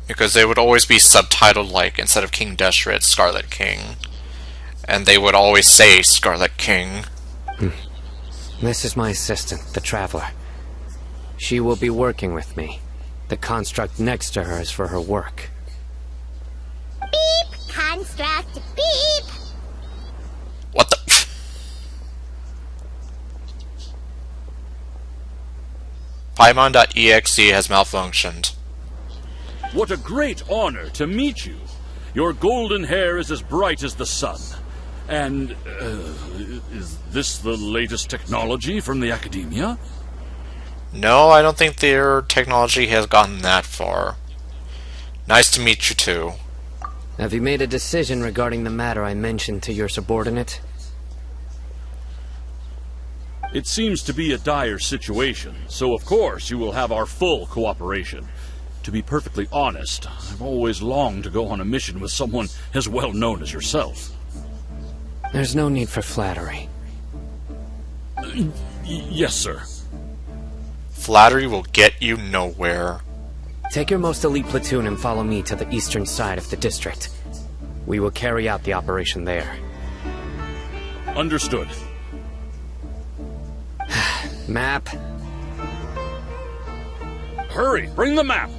Because they would always be subtitled like, instead of King Deshret, Scarlet King. And they would always say Scarlet King. This is my assistant, the Traveler. She will be working with me. The construct next to her is for her work. Beep! Construct! Beep! What the... Paimon.exe has malfunctioned. What a great honor to meet you. Your golden hair is as bright as the sun. And, is this the latest technology from the Academia? No, I don't think their technology has gotten that far. Nice to meet you too. Have you made a decision regarding the matter I mentioned to your subordinate? It seems to be a dire situation, so of course you will have our full cooperation. To be perfectly honest, I've always longed to go on a mission with someone as well known as yourself. There's no need for flattery. Yes, sir. Flattery will get you nowhere. Take your most elite platoon and follow me to the eastern side of the district. We will carry out the operation there. Understood. Map. Hurry, bring the map!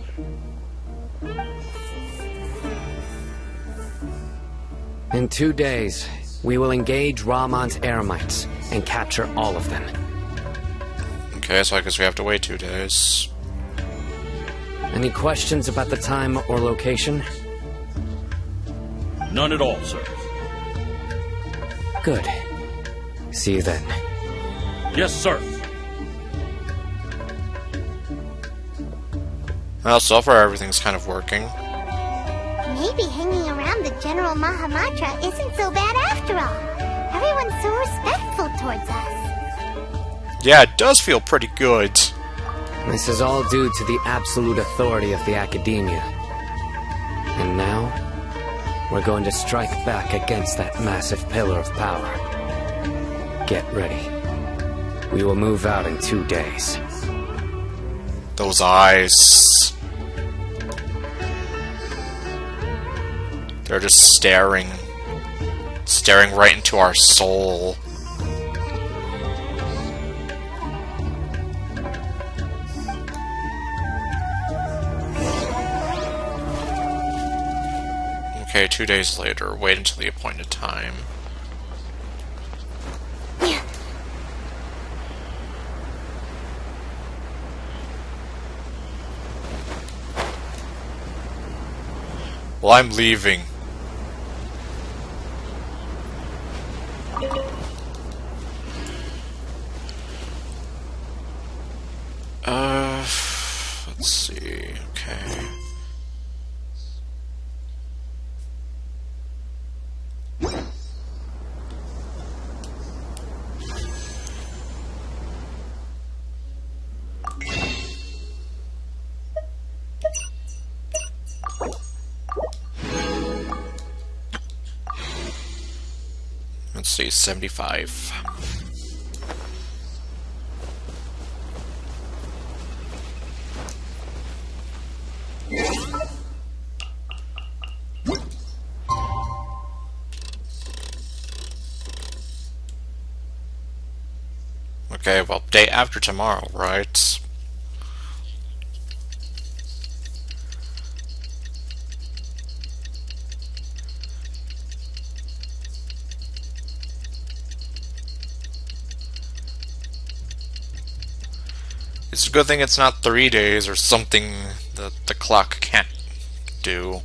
In 2 days, we will engage Rahman's Eremites and capture all of them. Okay, so I guess we have to wait 2 days. Any questions about the time or location? None at all, sir. Good. See you then. Yes, sir. Well, so far everything's kind of working. Maybe hanging around the General Mahamatra isn't so bad after all. Everyone's so respectful towards us. Yeah, it does feel pretty good. This is all due to the absolute authority of the Academia. And now, we're going to strike back against that massive pillar of power. Get ready. We will move out in 2 days. Those eyes. They're just staring right into our soul. Okay, 2 days later. Wait until the appointed time. Well, I'm leaving. Let's see. Okay. Let's see, 75. Okay, well, day after tomorrow, right? It's a good thing it's not 3 days or something that the clock can't do.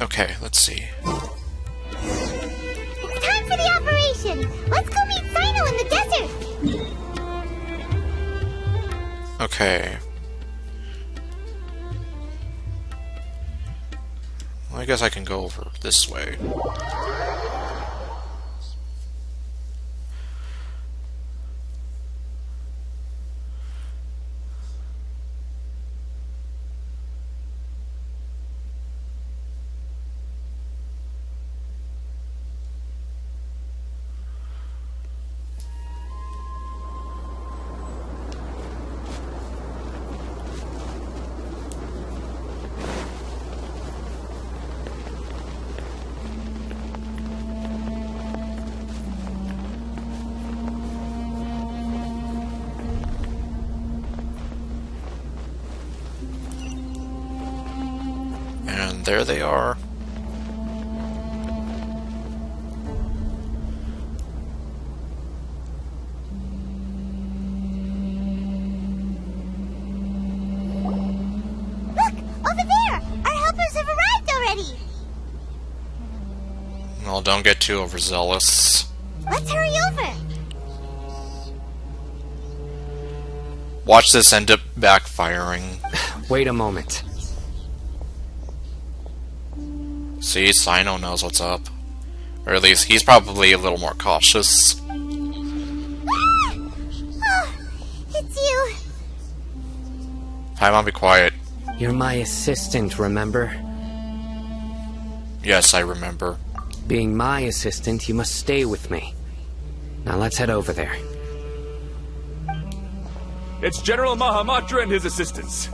Okay, let's see. It's time for the operation! Let's go meet Sino in the desert! Okay. Well, I guess I can go over this way. And there they are. Look! Over there! Our helpers have arrived already! Well, don't get too overzealous. Let's hurry over! Watch this end up backfiring. Wait a moment. See, Sino knows what's up. Or at least he's probably a little more cautious. Ah! Oh, it's you! Paimon, be quiet. You're my assistant, remember? Yes, I remember. Being my assistant, you must stay with me. Now let's head over there. It's General Mahamatra and his assistants.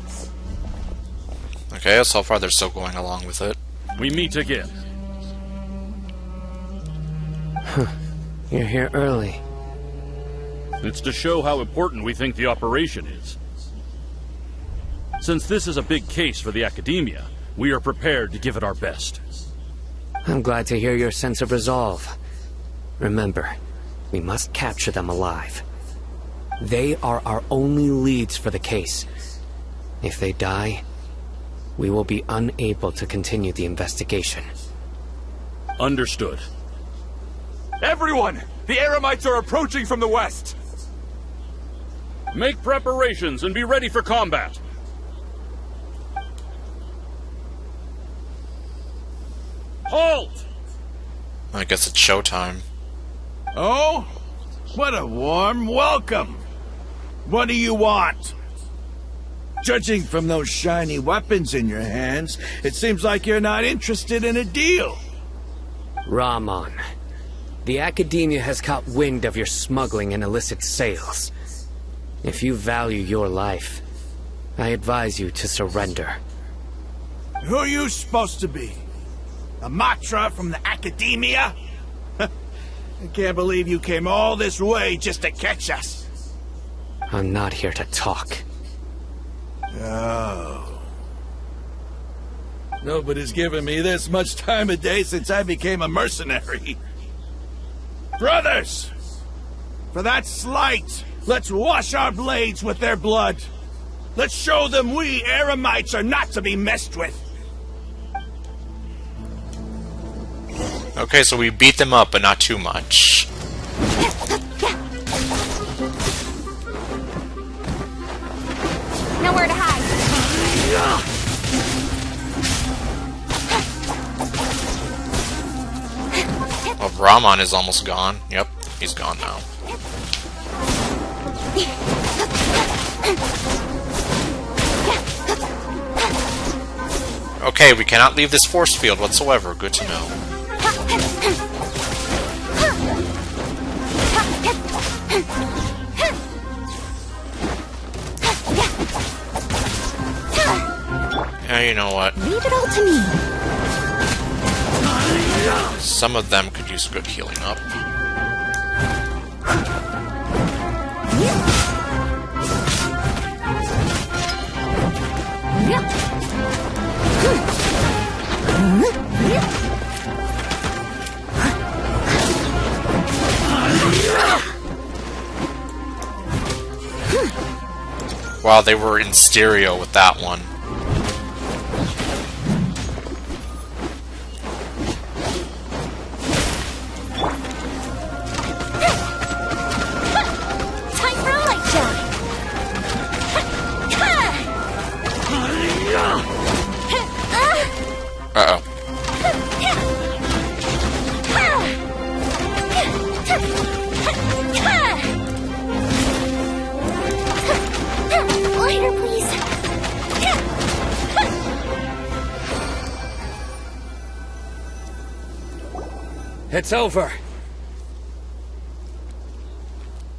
Okay, so far they're still going along with it. We meet again. You're here early. It's to show how important we think the operation is. Since this is a big case for the Academia, we are prepared to give it our best. I'm glad to hear your sense of resolve. Remember, we must capture them alive. They are our only leads for the case. If they die, we will be unable to continue the investigation. Understood. Everyone! The Eremites are approaching from the west! Make preparations and be ready for combat. Halt! I guess it's showtime. Oh? What a warm welcome! What do you want? Judging from those shiny weapons in your hands, it seems like you're not interested in a deal. Rahman, the Academia has caught wind of your smuggling and illicit sales. If you value your life, I advise you to surrender. Who are you supposed to be? A Matra from the Academia? I can't believe you came all this way just to catch us. I'm not here to talk. Oh. Nobody's given me this much time of day since I became a mercenary. Brothers! For that slight, let's wash our blades with their blood. Let's show them we Eremites are not to be messed with. Okay, so we beat them up, but not too much. Nowhere to hide. Well, Rahman is almost gone. Yep, he's gone now. Okay, we cannot leave this force field whatsoever. Good to know. Yeah, You know what? Leave it all to me. Some of them could use a good healing up. Wow, they were in stereo with that one. Time for a light shot. Uh-oh. Lighter, please. It's over.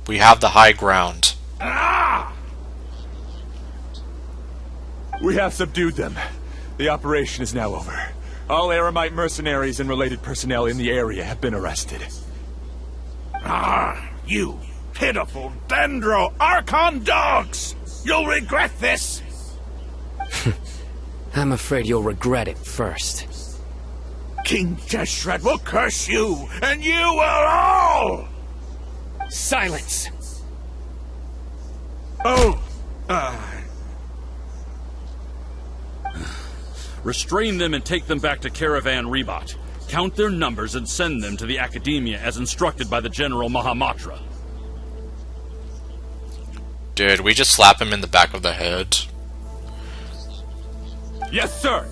We have the high ground. We have subdued them. The operation is now over. All Eremite mercenaries and related personnel in the area have been arrested. You pitiful Dendro Archon dogs! You'll regret this! I'm afraid you'll regret it first. King Jeshred will curse you, and you will all! Silence! Oh, Restrain them and take them back to Caravan Rebot. Count their numbers and send them to the Academia as instructed by the General Mahamatra. Did we just slap him in the back of the head? Yes, sir!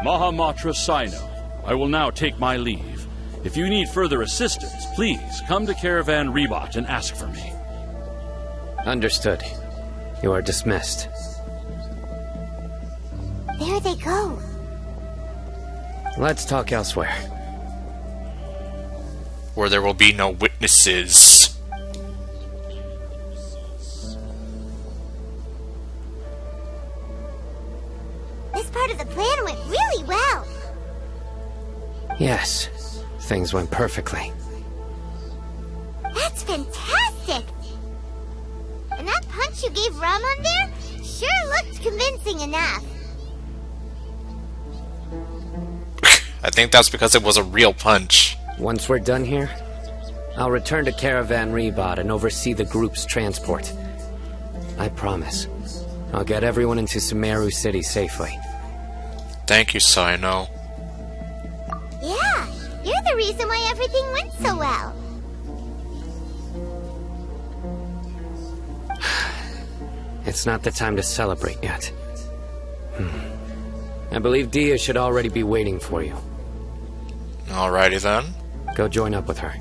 Mahamatra Sino, I will now take my leave. If you need further assistance, please come to Caravan Rebot and ask for me. Understood. You are dismissed. There they go. Let's talk elsewhere. Where there will be no witnesses. This part of the plan went really well. Yes, things went perfectly. That's fantastic! And that punch you gave Ramon there sure looked convincing enough. I think that's because it was a real punch. Once we're done here, I'll return to Caravan Rebot and oversee the group's transport. I promise. I'll get everyone into Sumeru City safely. Thank you, Sino. Yeah, you're the reason why everything went so well. It's not the time to celebrate yet. I believe Dia should already be waiting for you. Alrighty then. Go join up with her.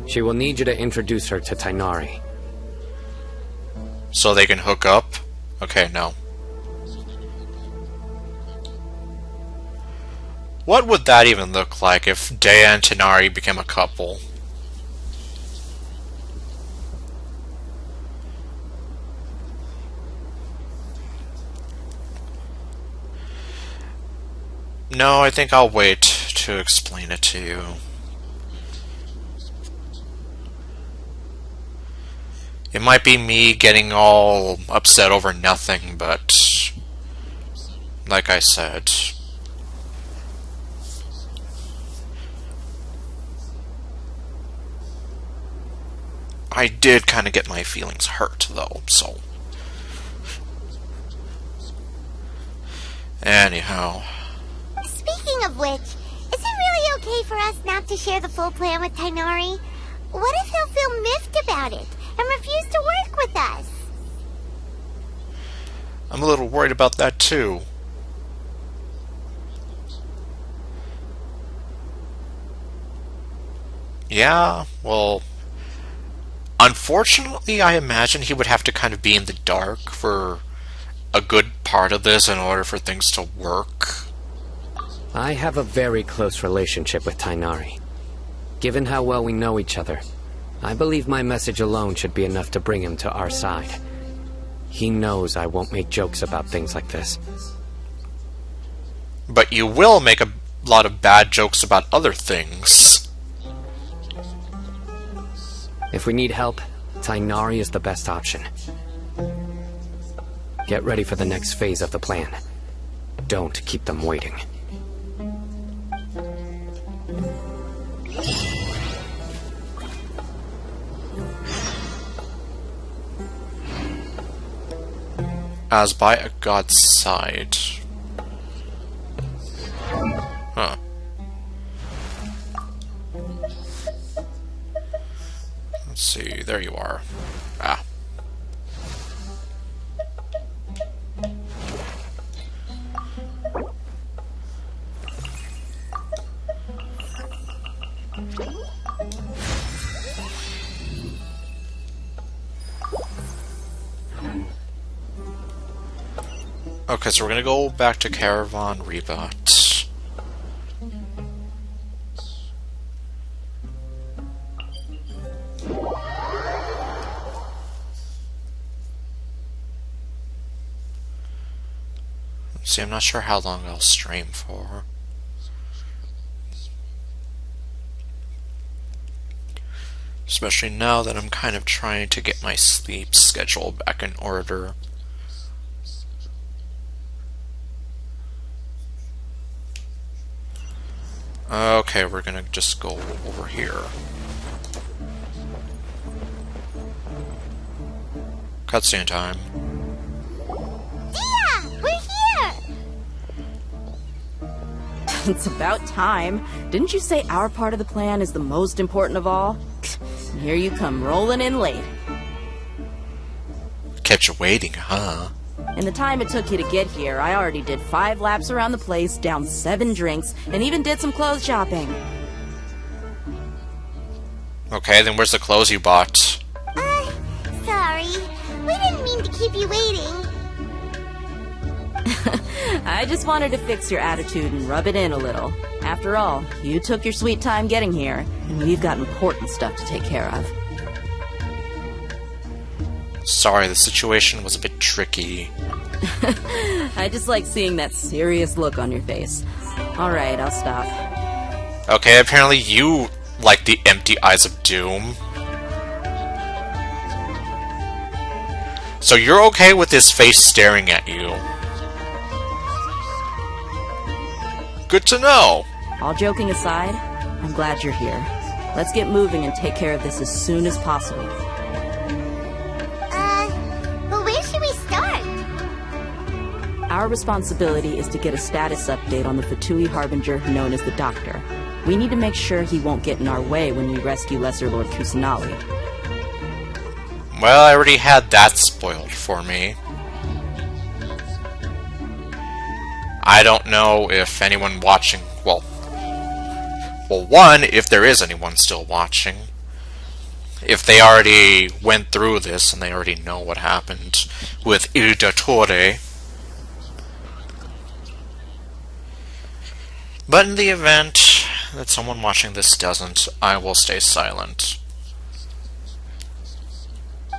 She will need you to introduce her to Tainari. So they can hook up? Okay, no. What would that even look like if Dea and Tainari became a couple? No, I think I'll wait to explain it to you. It might be me getting all upset over nothing, but like I said, I did kind of get my feelings hurt though, so anyhow. Speaking of which, is it really okay for us not to share the full plan with Tainari? What if he'll feel miffed about it and refuse to work with us? I'm a little worried about that too. Yeah, well, unfortunately I imagine he would have to kind of be in the dark for a good part of this in order for things to work. I have a very close relationship with Tainari. Given how well we know each other, I believe my message alone should be enough to bring him to our side. He knows I won't make jokes about things like this. But you will make a lot of bad jokes about other things. If we need help, Tainari is the best option. Get ready for the next phase of the plan. Don't keep them waiting. As by a god's side. Huh. Let's see, there you are. Ah. Okay, so we're gonna go back to Caravan Rebot. See, I'm not sure how long I'll stream for. Especially now that I'm kind of trying to get my sleep schedule back in order. Okay, we're gonna just go over here. Cutscene time. Yeah, we're here! It's about time. Didn't you say our part of the plan is the most important of all? And here you come rolling in late. Kept you waiting, huh? In the time it took you to get here, I already did 5 laps around the place, downed 7 drinks, and even did some clothes shopping. Okay, then where's the clothes you bought? Sorry. We didn't mean to keep you waiting. I just wanted to fix your attitude and rub it in a little. After all, you took your sweet time getting here, and we've got important stuff to take care of. Sorry, the situation was a bit tricky. I just like seeing that serious look on your face. Alright, I'll stop. Okay, apparently you like the empty eyes of doom. So you're okay with his face staring at you. Good to know. All joking aside, I'm glad you're here. Let's get moving and take care of this as soon as possible. But where should we start? Our responsibility is to get a status update on the Fatui Harbinger known as the Doctor. We need to make sure he won't get in our way when we rescue Lesser Lord Kusanali. Well, I already had that spoiled for me. I don't know if anyone watching... Well, one, if there is anyone still watching. If they already went through this and they already know what happened with Il Dottore. But in the event that someone watching this doesn't, I will stay silent.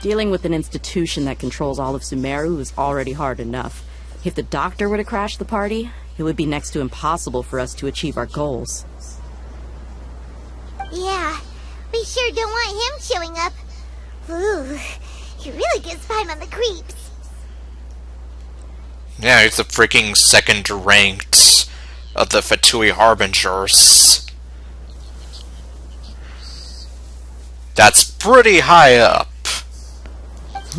Dealing with an institution that controls all of Sumeru is already hard enough. If the Doctor were to crash the party, it would be next to impossible for us to achieve our goals. Yeah, we sure don't want him showing up. Ooh, he really gives Paimon the creeps. Yeah, he's the freaking second ranked of the Fatui Harbingers. That's pretty high up.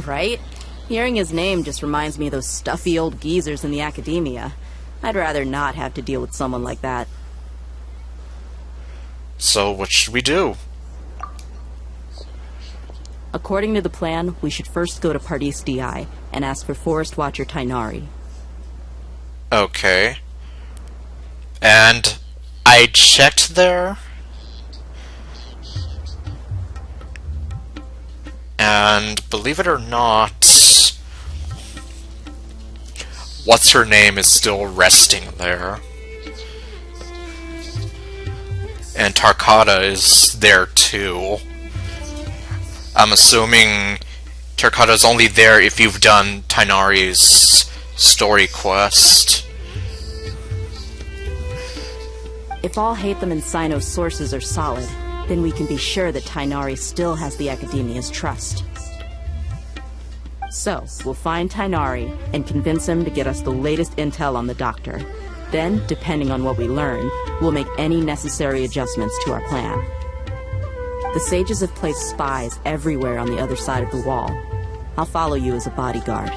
Right? Hearing his name just reminds me of those stuffy old geezers in the academia. I'd rather not have to deal with someone like that. So what should we do? According to the plan, we should first go to Pardis DI and ask for Forest Watcher Tainari. Okay. And I checked there. And believe it or not, what's her name is still resting there. And Tarkata is there too. I'm assuming Terrakata's only there if you've done Tainari's story quest. If all Hatham and Sino's sources are solid, then we can be sure that Tainari still has the Academia's trust. So, we'll find Tainari and convince him to get us the latest intel on the Doctor. Then, depending on what we learn, we'll make any necessary adjustments to our plan. The sages have placed spies everywhere on the other side of the wall. I'll follow you as a bodyguard.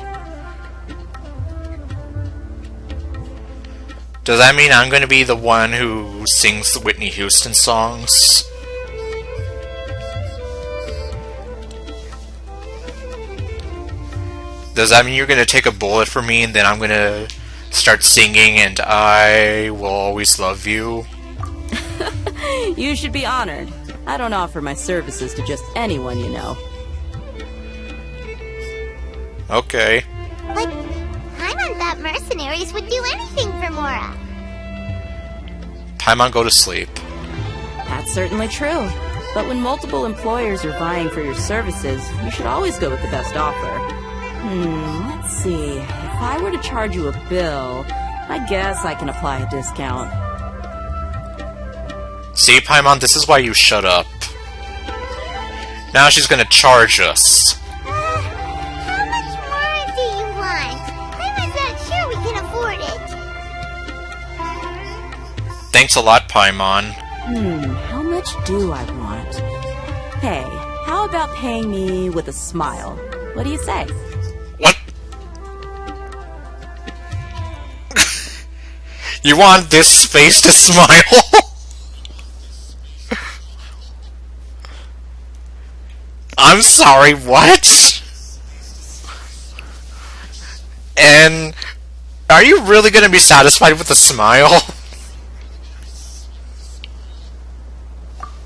Does that mean I'm going to be the one who sings the Whitney Houston songs? Does that mean you're going to take a bullet for me and then I'm going to start singing and I will always love you? You should be honored. I don't offer my services to just anyone you know. Okay. But Paimon thought mercenaries would do anything for Mora. Paimon, go to sleep. That's certainly true. But when multiple employers are vying for your services, you should always go with the best offer. Let's see. If I were to charge you a bill, I guess I can apply a discount. See, Paimon, this is why you shut up. Now she's gonna charge us. How much more do you want? Paimon's not sure we can afford it. Thanks a lot, Paimon. How much do I want? Hey, how about paying me with a smile? What do you say? What? You want this face to smile? I'm sorry, what? And are you really gonna be satisfied with a smile?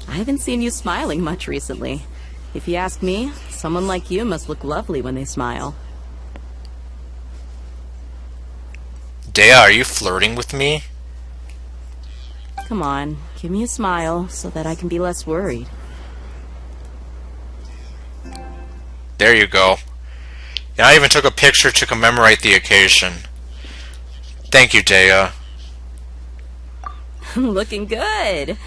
I haven't seen you smiling much recently. If you ask me, someone like you must look lovely when they smile. Dea, are you flirting with me? Come on, give me a smile so that I can be less worried. There you go. And I even took a picture to commemorate the occasion. Thank you, Dea. Looking good.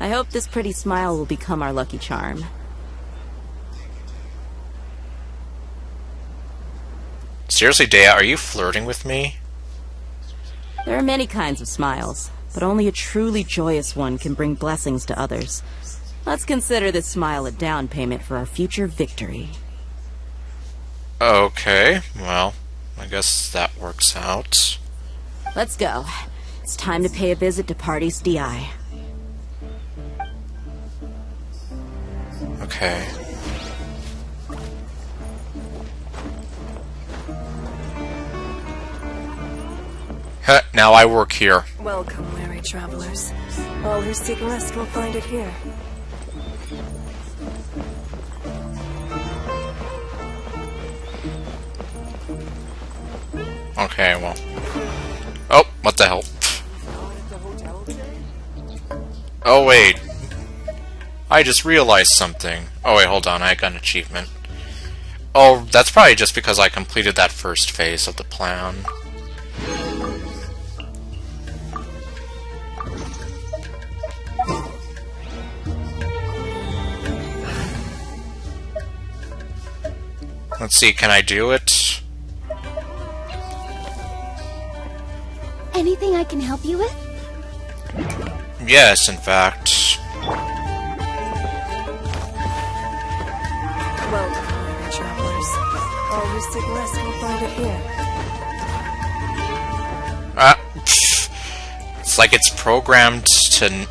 I hope this pretty smile will become our lucky charm. Seriously, Dea, are you flirting with me? There are many kinds of smiles, but only a truly joyous one can bring blessings to others. Let's consider this smile a down payment for our future victory. Okay, well, I guess that works out. Let's go. It's time to pay a visit to Party's DI. Okay. Now I work here. Welcome, weary travelers. All who seek rest will find it here. Okay, well. Oh, what the hell? Oh, wait. I just realized something. Oh, wait, hold on. I got an achievement. Oh, that's probably just because I completed that first phase of the plan. Let's see, can I do it? Anything I can help you with? Yes, in fact. Welcome, weary travelers. All who seek rest will find it here. It's like it's programmed to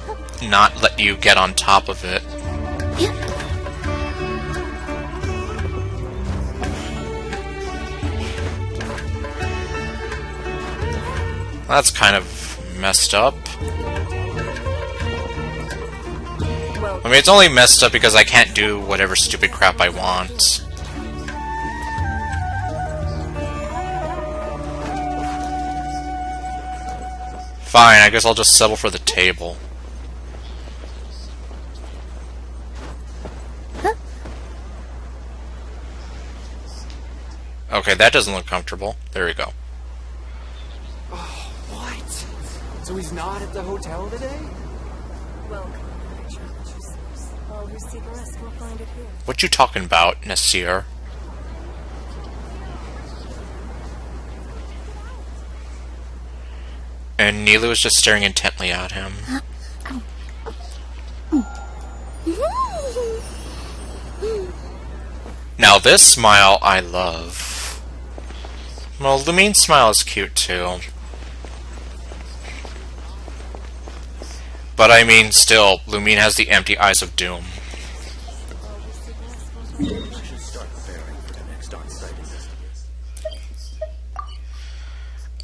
not let you get on top of it. That's kind of messed up. I mean, it's only messed up because I can't do whatever stupid crap I want. Fine, I guess I'll just settle for the table. Okay, that doesn't look comfortable. There we go. Oh, what? So he's not at the hotel today? Welcome, all who seek rest will find it here. What you talking about, Nasir? And Neelu is just staring intently at him. Now this smile I love. Well, Lumine's smile is cute too. But I mean, still, Lumine has the empty eyes of doom.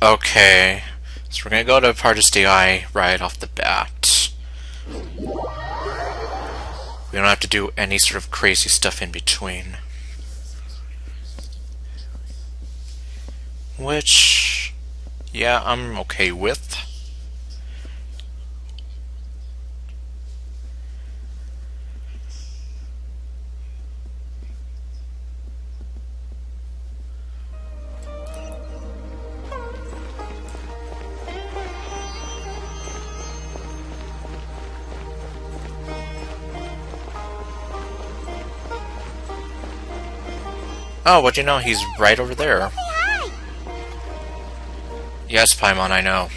Okay, so we're gonna go to Partis DI right off the bat. We don't have to do any sort of crazy stuff in between. Which, yeah, I'm okay with. Oh, what do you know? He's right over there. Yes, Paimon, I know.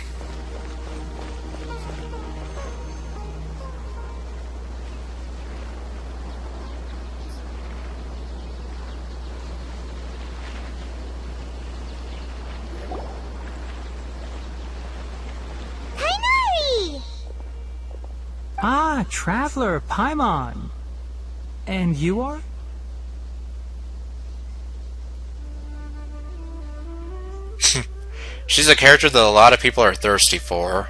Kainari! Ah, Traveler, Paimon. And you are? She's a character that a lot of people are thirsty for.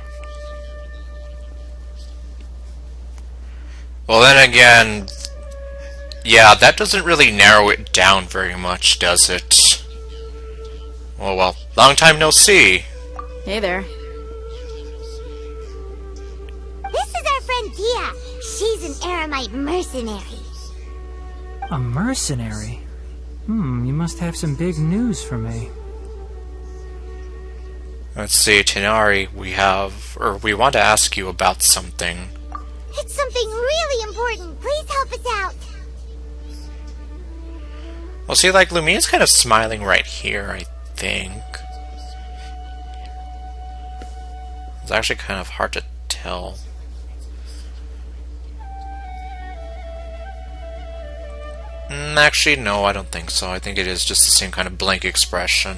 Well, then again, yeah, that doesn't really narrow it down very much, does it? Oh well, long time no see. Hey there. This is our friend Tia. She's an Aramite mercenary. A mercenary? You must have some big news for me. Let's see, Tighnari, we want to ask you about something. It's something really important. Please help us out. Well, see, like, Lumine's kind of smiling right here, I think. It's actually kind of hard to tell. Actually, no, I don't think so. I think it is just the same kind of blank expression.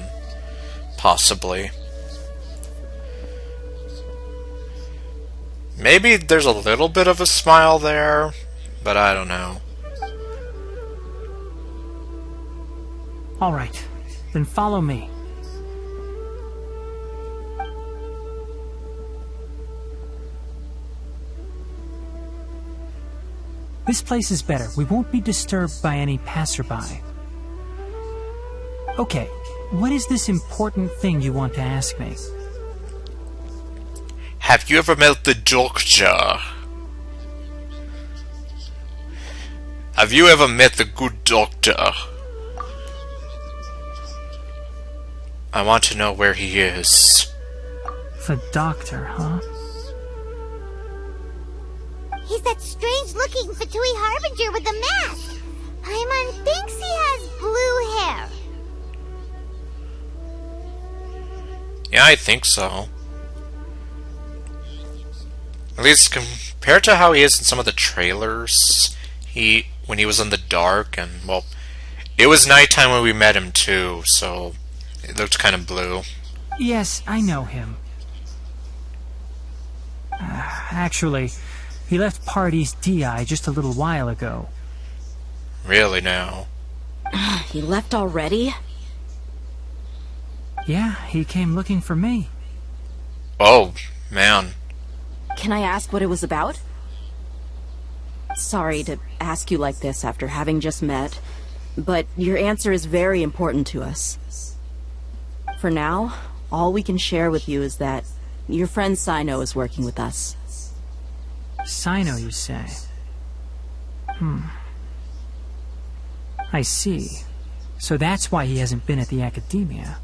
Possibly. Maybe there's a little bit of a smile there, but I don't know. All right, then follow me. This place is better. We won't be disturbed by any passerby. Okay, what is this important thing you want to ask me? Have you ever met the doctor? Have you ever met the good doctor? I want to know where he is. The doctor, huh? He's that strange-looking Fatui Harbinger with the mask. Paimon thinks he has blue hair. Yeah, I think so. At least compared to how he is in some of the trailers, when he was in the dark, and, well, it was nighttime when we met him too, so it looked kind of blue. Yes, I know him. Actually, he left Party's DI just a little while ago. Really now? He left already? Yeah, he came looking for me. Oh, man. Can I ask what it was about? Sorry to ask you like this after having just met, but your answer is very important to us. For now, all we can share with you is that your friend Sino is working with us. Sino, you say? I see. So that's why he hasn't been at the academia.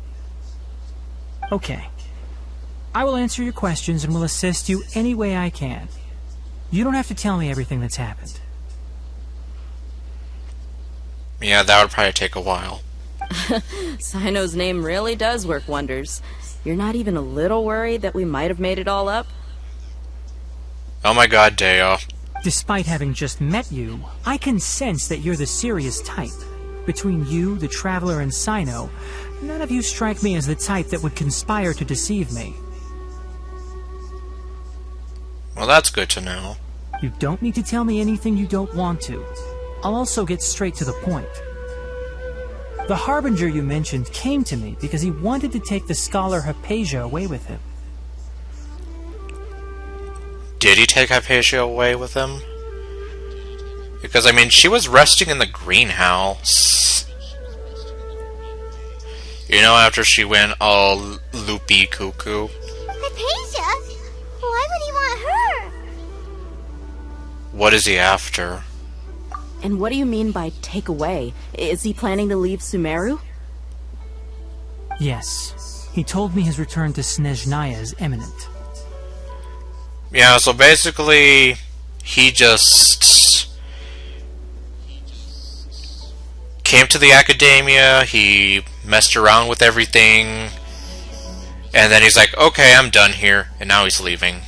Okay. I will answer your questions and will assist you any way I can. You don't have to tell me everything that's happened. Yeah, that would probably take a while. Sino's name really does work wonders. You're not even a little worried that we might have made it all up? Oh my god, Deo. Despite having just met you, I can sense that you're the serious type. Between you, the Traveler, and Sino, none of you strike me as the type that would conspire to deceive me. Well, that's good to know. You don't need to tell me anything you don't want to. I'll also get straight to the point. The Harbinger you mentioned came to me because he wanted to take the scholar Hypatia away with him. Did he take Hypatia away with him? Because, I mean, she was resting in the greenhouse. You know, after she went all loopy cuckoo. Hypatia? Why would he want her? What is he after? And what do you mean by take away? Is he planning to leave Sumeru? Yes. He told me his return to Snezhnaya is imminent. Yeah, so basically, he just came to the academia, he messed around with everything, and then he's like, okay, I'm done here, and now he's leaving.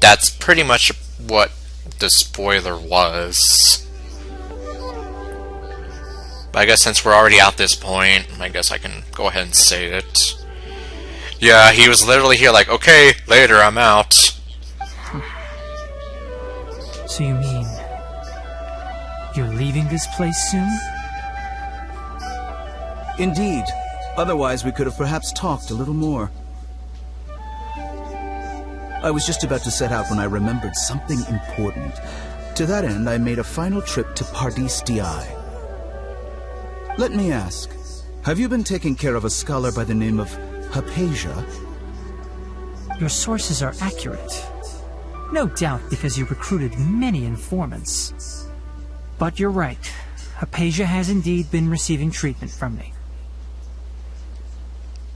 That's pretty much what the spoiler was. But I guess since we're already at this point, I guess I can go ahead and say it. Yeah, he was literally here like, okay, later, I'm out. So you mean you're leaving this place soon? Indeed. Otherwise, we could have perhaps talked a little more. I was just about to set out when I remembered something important. To that end, I made a final trip to Pardis Di. Let me ask, have you been taking care of a scholar by the name of Hypatia? Your sources are accurate. No doubt because you recruited many informants. But you're right. Hypatia has indeed been receiving treatment from me.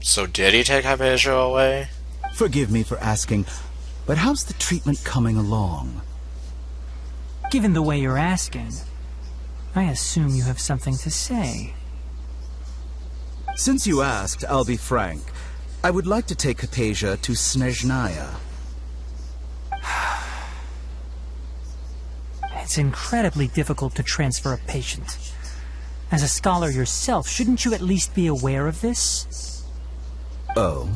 So did he take Hypatia away? Forgive me for asking, but how's the treatment coming along? Given the way you're asking, I assume you have something to say. Since you asked, I'll be frank. I would like to take Hypatia to Snezhnaya. It's incredibly difficult to transfer a patient. As a scholar yourself, shouldn't you at least be aware of this? Oh?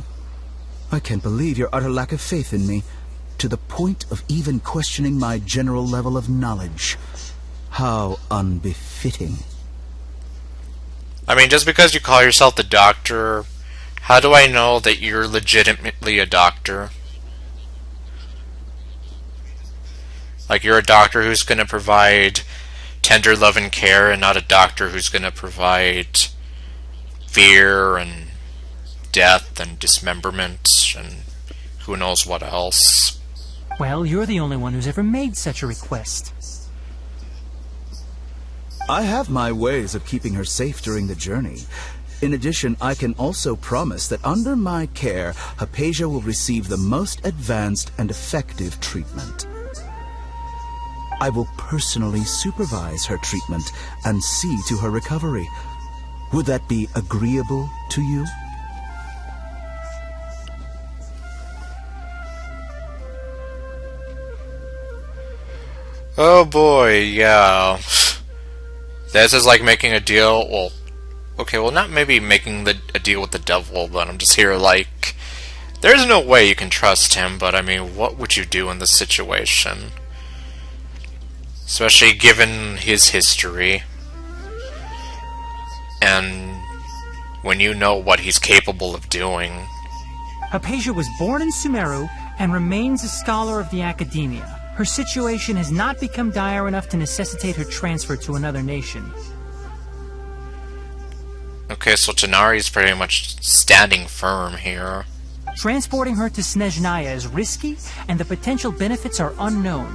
I can't believe your utter lack of faith in me, to the point of even questioning my general level of knowledge. How unbefitting. I mean, just because you call yourself the doctor, how do I know that you're legitimately a doctor? Like, you're a doctor who's going to provide tender love and care, and not a doctor who's going to provide fear and death and dismemberment and who knows what else. Well, you're the only one who's ever made such a request. I have my ways of keeping her safe during the journey. In addition, I can also promise that under my care, Hypatia will receive the most advanced and effective treatment. I will personally supervise her treatment and see to her recovery. Would that be agreeable to you? Oh boy, yeah. This is like making a deal, well, okay, well not maybe making a deal with the devil, but I'm just here like, there's no way you can trust him, but I mean, what would you do in this situation? Especially given his history. And when you know what he's capable of doing. Hypatia was born in Sumeru and remains a scholar of the academia. Her situation has not become dire enough to necessitate her transfer to another nation. Okay, so Tighnari's pretty much standing firm here. Transporting her to Snezhnaya is risky, and the potential benefits are unknown.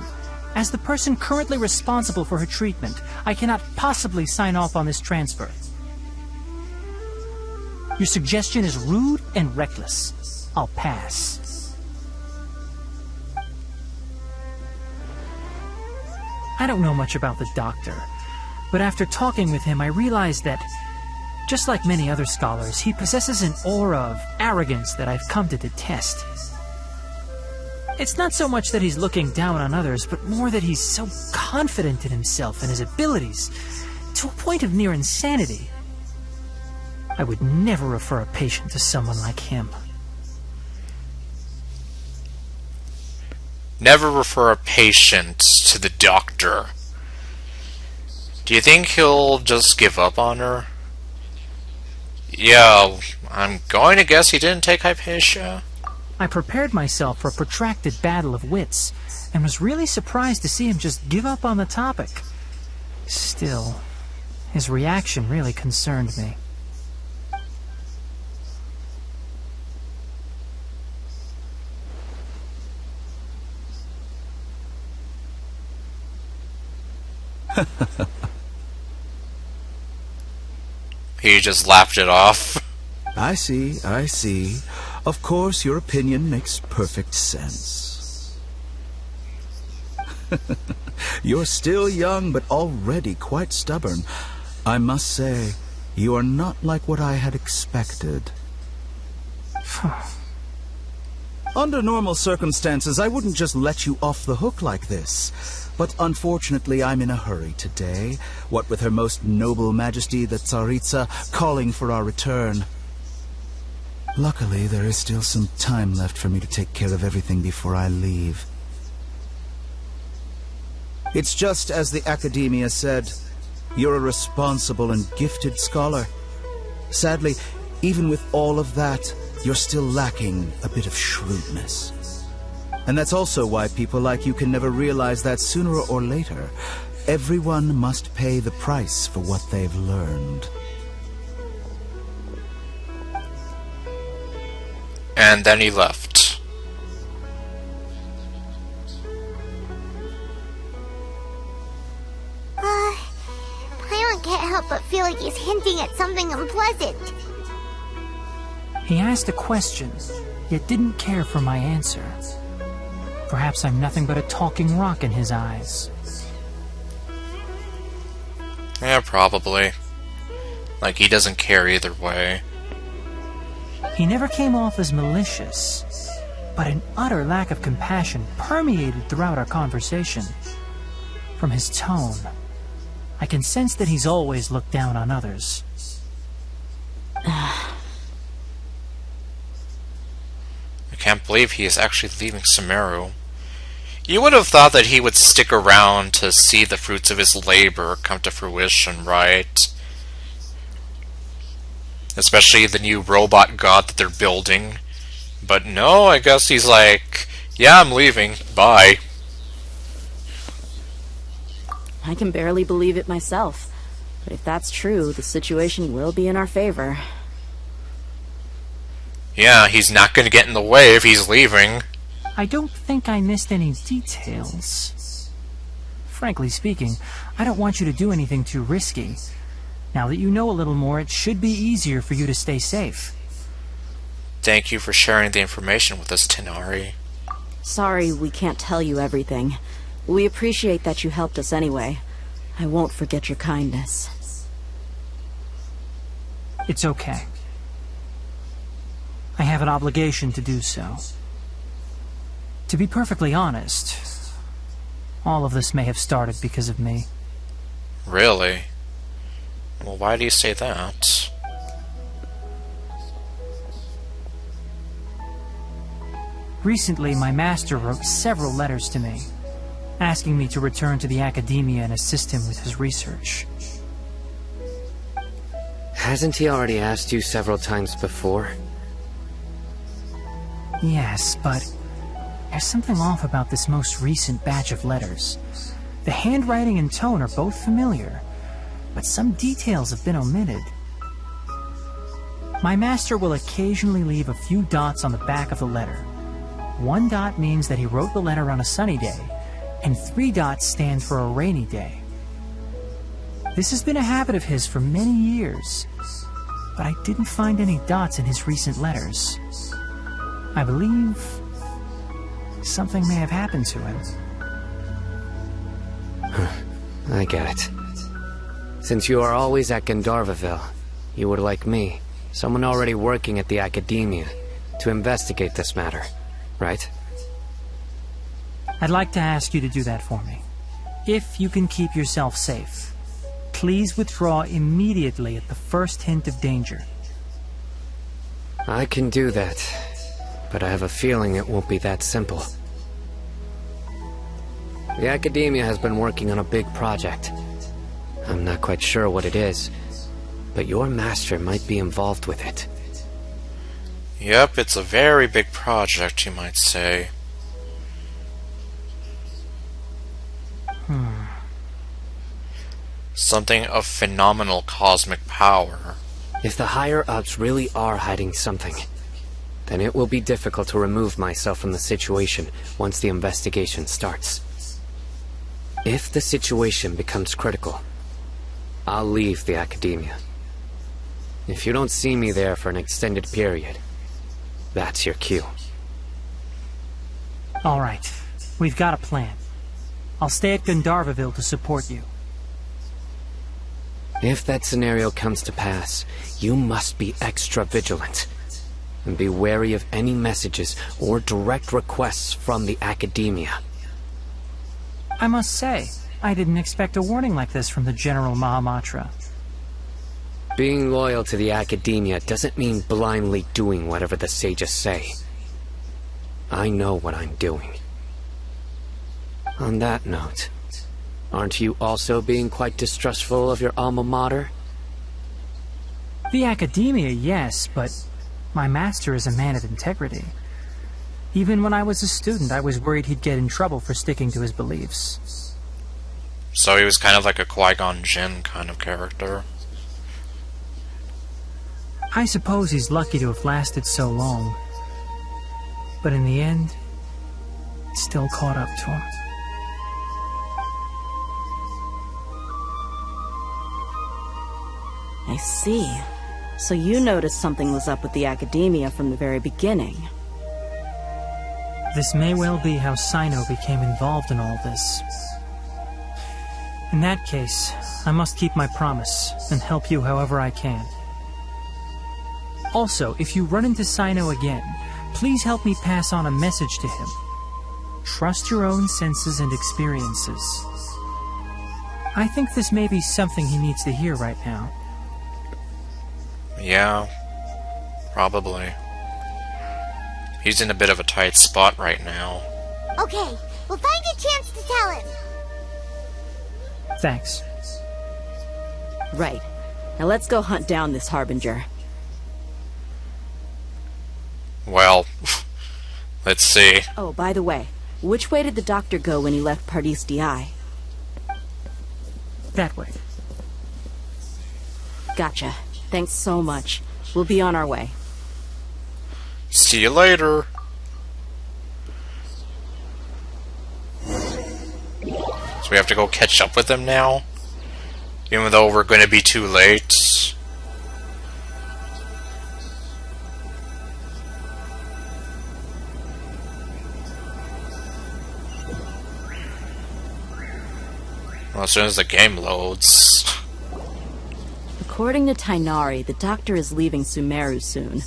As the person currently responsible for her treatment, I cannot possibly sign off on this transfer. Your suggestion is rude and reckless. I'll pass. I don't know much about the doctor, but after talking with him, I realized that, just like many other scholars, he possesses an aura of arrogance that I've come to detest. It's not so much that he's looking down on others, but more that he's so confident in himself and his abilities, to a point of near insanity. I would never refer a patient to someone like him. Never refer a patient to the doctor. Do you think he'll just give up on her? Yeah, I'm going to guess he didn't take Hypatia. I prepared myself for a protracted battle of wits, and was really surprised to see him just give up on the topic. Still, his reaction really concerned me. He just laughed it off. I see, I see. Of course, your opinion makes perfect sense. You're still young, but already quite stubborn. I must say, you are not like what I had expected. Under normal circumstances, I wouldn't just let you off the hook like this. But unfortunately, I'm in a hurry today, what with Her Most Noble Majesty the Tsaritsa calling for our return. Luckily, there is still some time left for me to take care of everything before I leave. It's just as the Academia said, you're a responsible and gifted scholar. Sadly, even with all of that, you're still lacking a bit of shrewdness. And that's also why people like you can never realize that sooner or later, everyone must pay the price for what they've learned. And then he left. Paimon can't help but feel like he's hinting at something unpleasant. He asked a question, yet didn't care for my answer. Perhaps I'm nothing but a talking rock in his eyes. Yeah, probably. Like, he doesn't care either way. He never came off as malicious, but an utter lack of compassion permeated throughout our conversation. From his tone, I can sense that he's always looked down on others. I can't believe he is actually leaving Sumeru. You would have thought that he would stick around to see the fruits of his labor come to fruition, right? Especially the new robot god that they're building. But no, I guess he's like, yeah, I'm leaving. Bye. I can barely believe it myself. But if that's true, the situation will be in our favor. Yeah, he's not going to get in the way if he's leaving. I don't think I missed any details. Frankly speaking, I don't want you to do anything too risky. Now that you know a little more, it should be easier for you to stay safe. Thank you for sharing the information with us, Tenari. Sorry we can't tell you everything. We appreciate that you helped us anyway. I won't forget your kindness. It's okay. I have an obligation to do so. To be perfectly honest, all of this may have started because of me. Really? Well, why do you say that? Recently, my master wrote several letters to me, asking me to return to the Academia and assist him with his research. Hasn't he already asked you several times before? Yes, but there's something off about this most recent batch of letters. The handwriting and tone are both familiar, but some details have been omitted. My master will occasionally leave a few dots on the back of the letter. One dot means that he wrote the letter on a sunny day, and 3 dots stand for a rainy day. This has been a habit of his for many years, but I didn't find any dots in his recent letters. I believe something may have happened to him. I get it. Since you are always at Gandharvaville, you would like me, someone already working at the Academia, to investigate this matter, right? I'd like to ask you to do that for me. If you can keep yourself safe, please withdraw immediately at the first hint of danger. I can do that, but I have a feeling it won't be that simple. The Academia has been working on a big project. I'm not quite sure what it is, but your master might be involved with it. Yep, it's a very big project, you might say. Something of phenomenal cosmic power. If the higher-ups really are hiding something, then it will be difficult to remove myself from the situation once the investigation starts. If the situation becomes critical, I'll leave the Academia. If you don't see me there for an extended period, that's your cue. All right, we've got a plan. I'll stay at Gandharvaville to support you. If that scenario comes to pass, you must be extra vigilant. And be wary of any messages or direct requests from the Academia. I must say, I didn't expect a warning like this from the General Mahamatra. Being loyal to the Academia doesn't mean blindly doing whatever the sages say. I know what I'm doing. On that note, aren't you also being quite distrustful of your alma mater? The Academia, yes, but my master is a man of integrity. Even when I was a student, I was worried he'd get in trouble for sticking to his beliefs. So he was kind of like a Qui-Gon Jinn kind of character. I suppose he's lucky to have lasted so long. But in the end, it still caught up to him. I see. So you noticed something was up with the Academia from the very beginning. This may well be how Sino became involved in all this. In that case, I must keep my promise and help you however I can. Also, if you run into Sino again, please help me pass on a message to him. Trust your own senses and experiences. I think this may be something he needs to hear right now. Yeah, probably. He's in a bit of a tight spot right now. Okay, we'll find a chance to tell him. Thanks. Right. Now let's go hunt down this Harbinger. Well, let's see. Oh, by the way, which way did the doctor go when he left Pardis DI? That way. Gotcha. Thanks so much. We'll be on our way. See you later. So we have to go catch up with him now? Even though we're going to be too late. Well, as soon as the game loads. According to Tainari, the doctor is leaving Sumeru soon.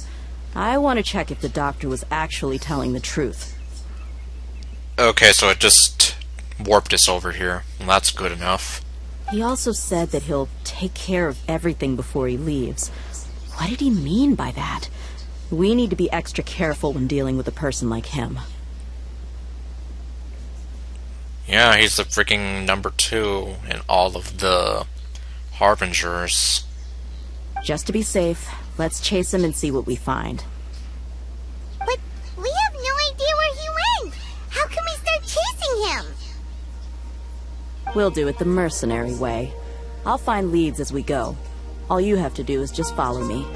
I want to check if the doctor was actually telling the truth. Okay, so it just warped us over here. Well, that's good enough. He also said that he'll take care of everything before he leaves. What did he mean by that? We need to be extra careful when dealing with a person like him. Yeah, he's the freaking number 2 in all of the Harbingers. Just to be safe, let's chase him and see what we find. But we have no idea where he went. How can we start chasing him? We'll do it the mercenary way. I'll find leads as we go. All you have to do is just follow me.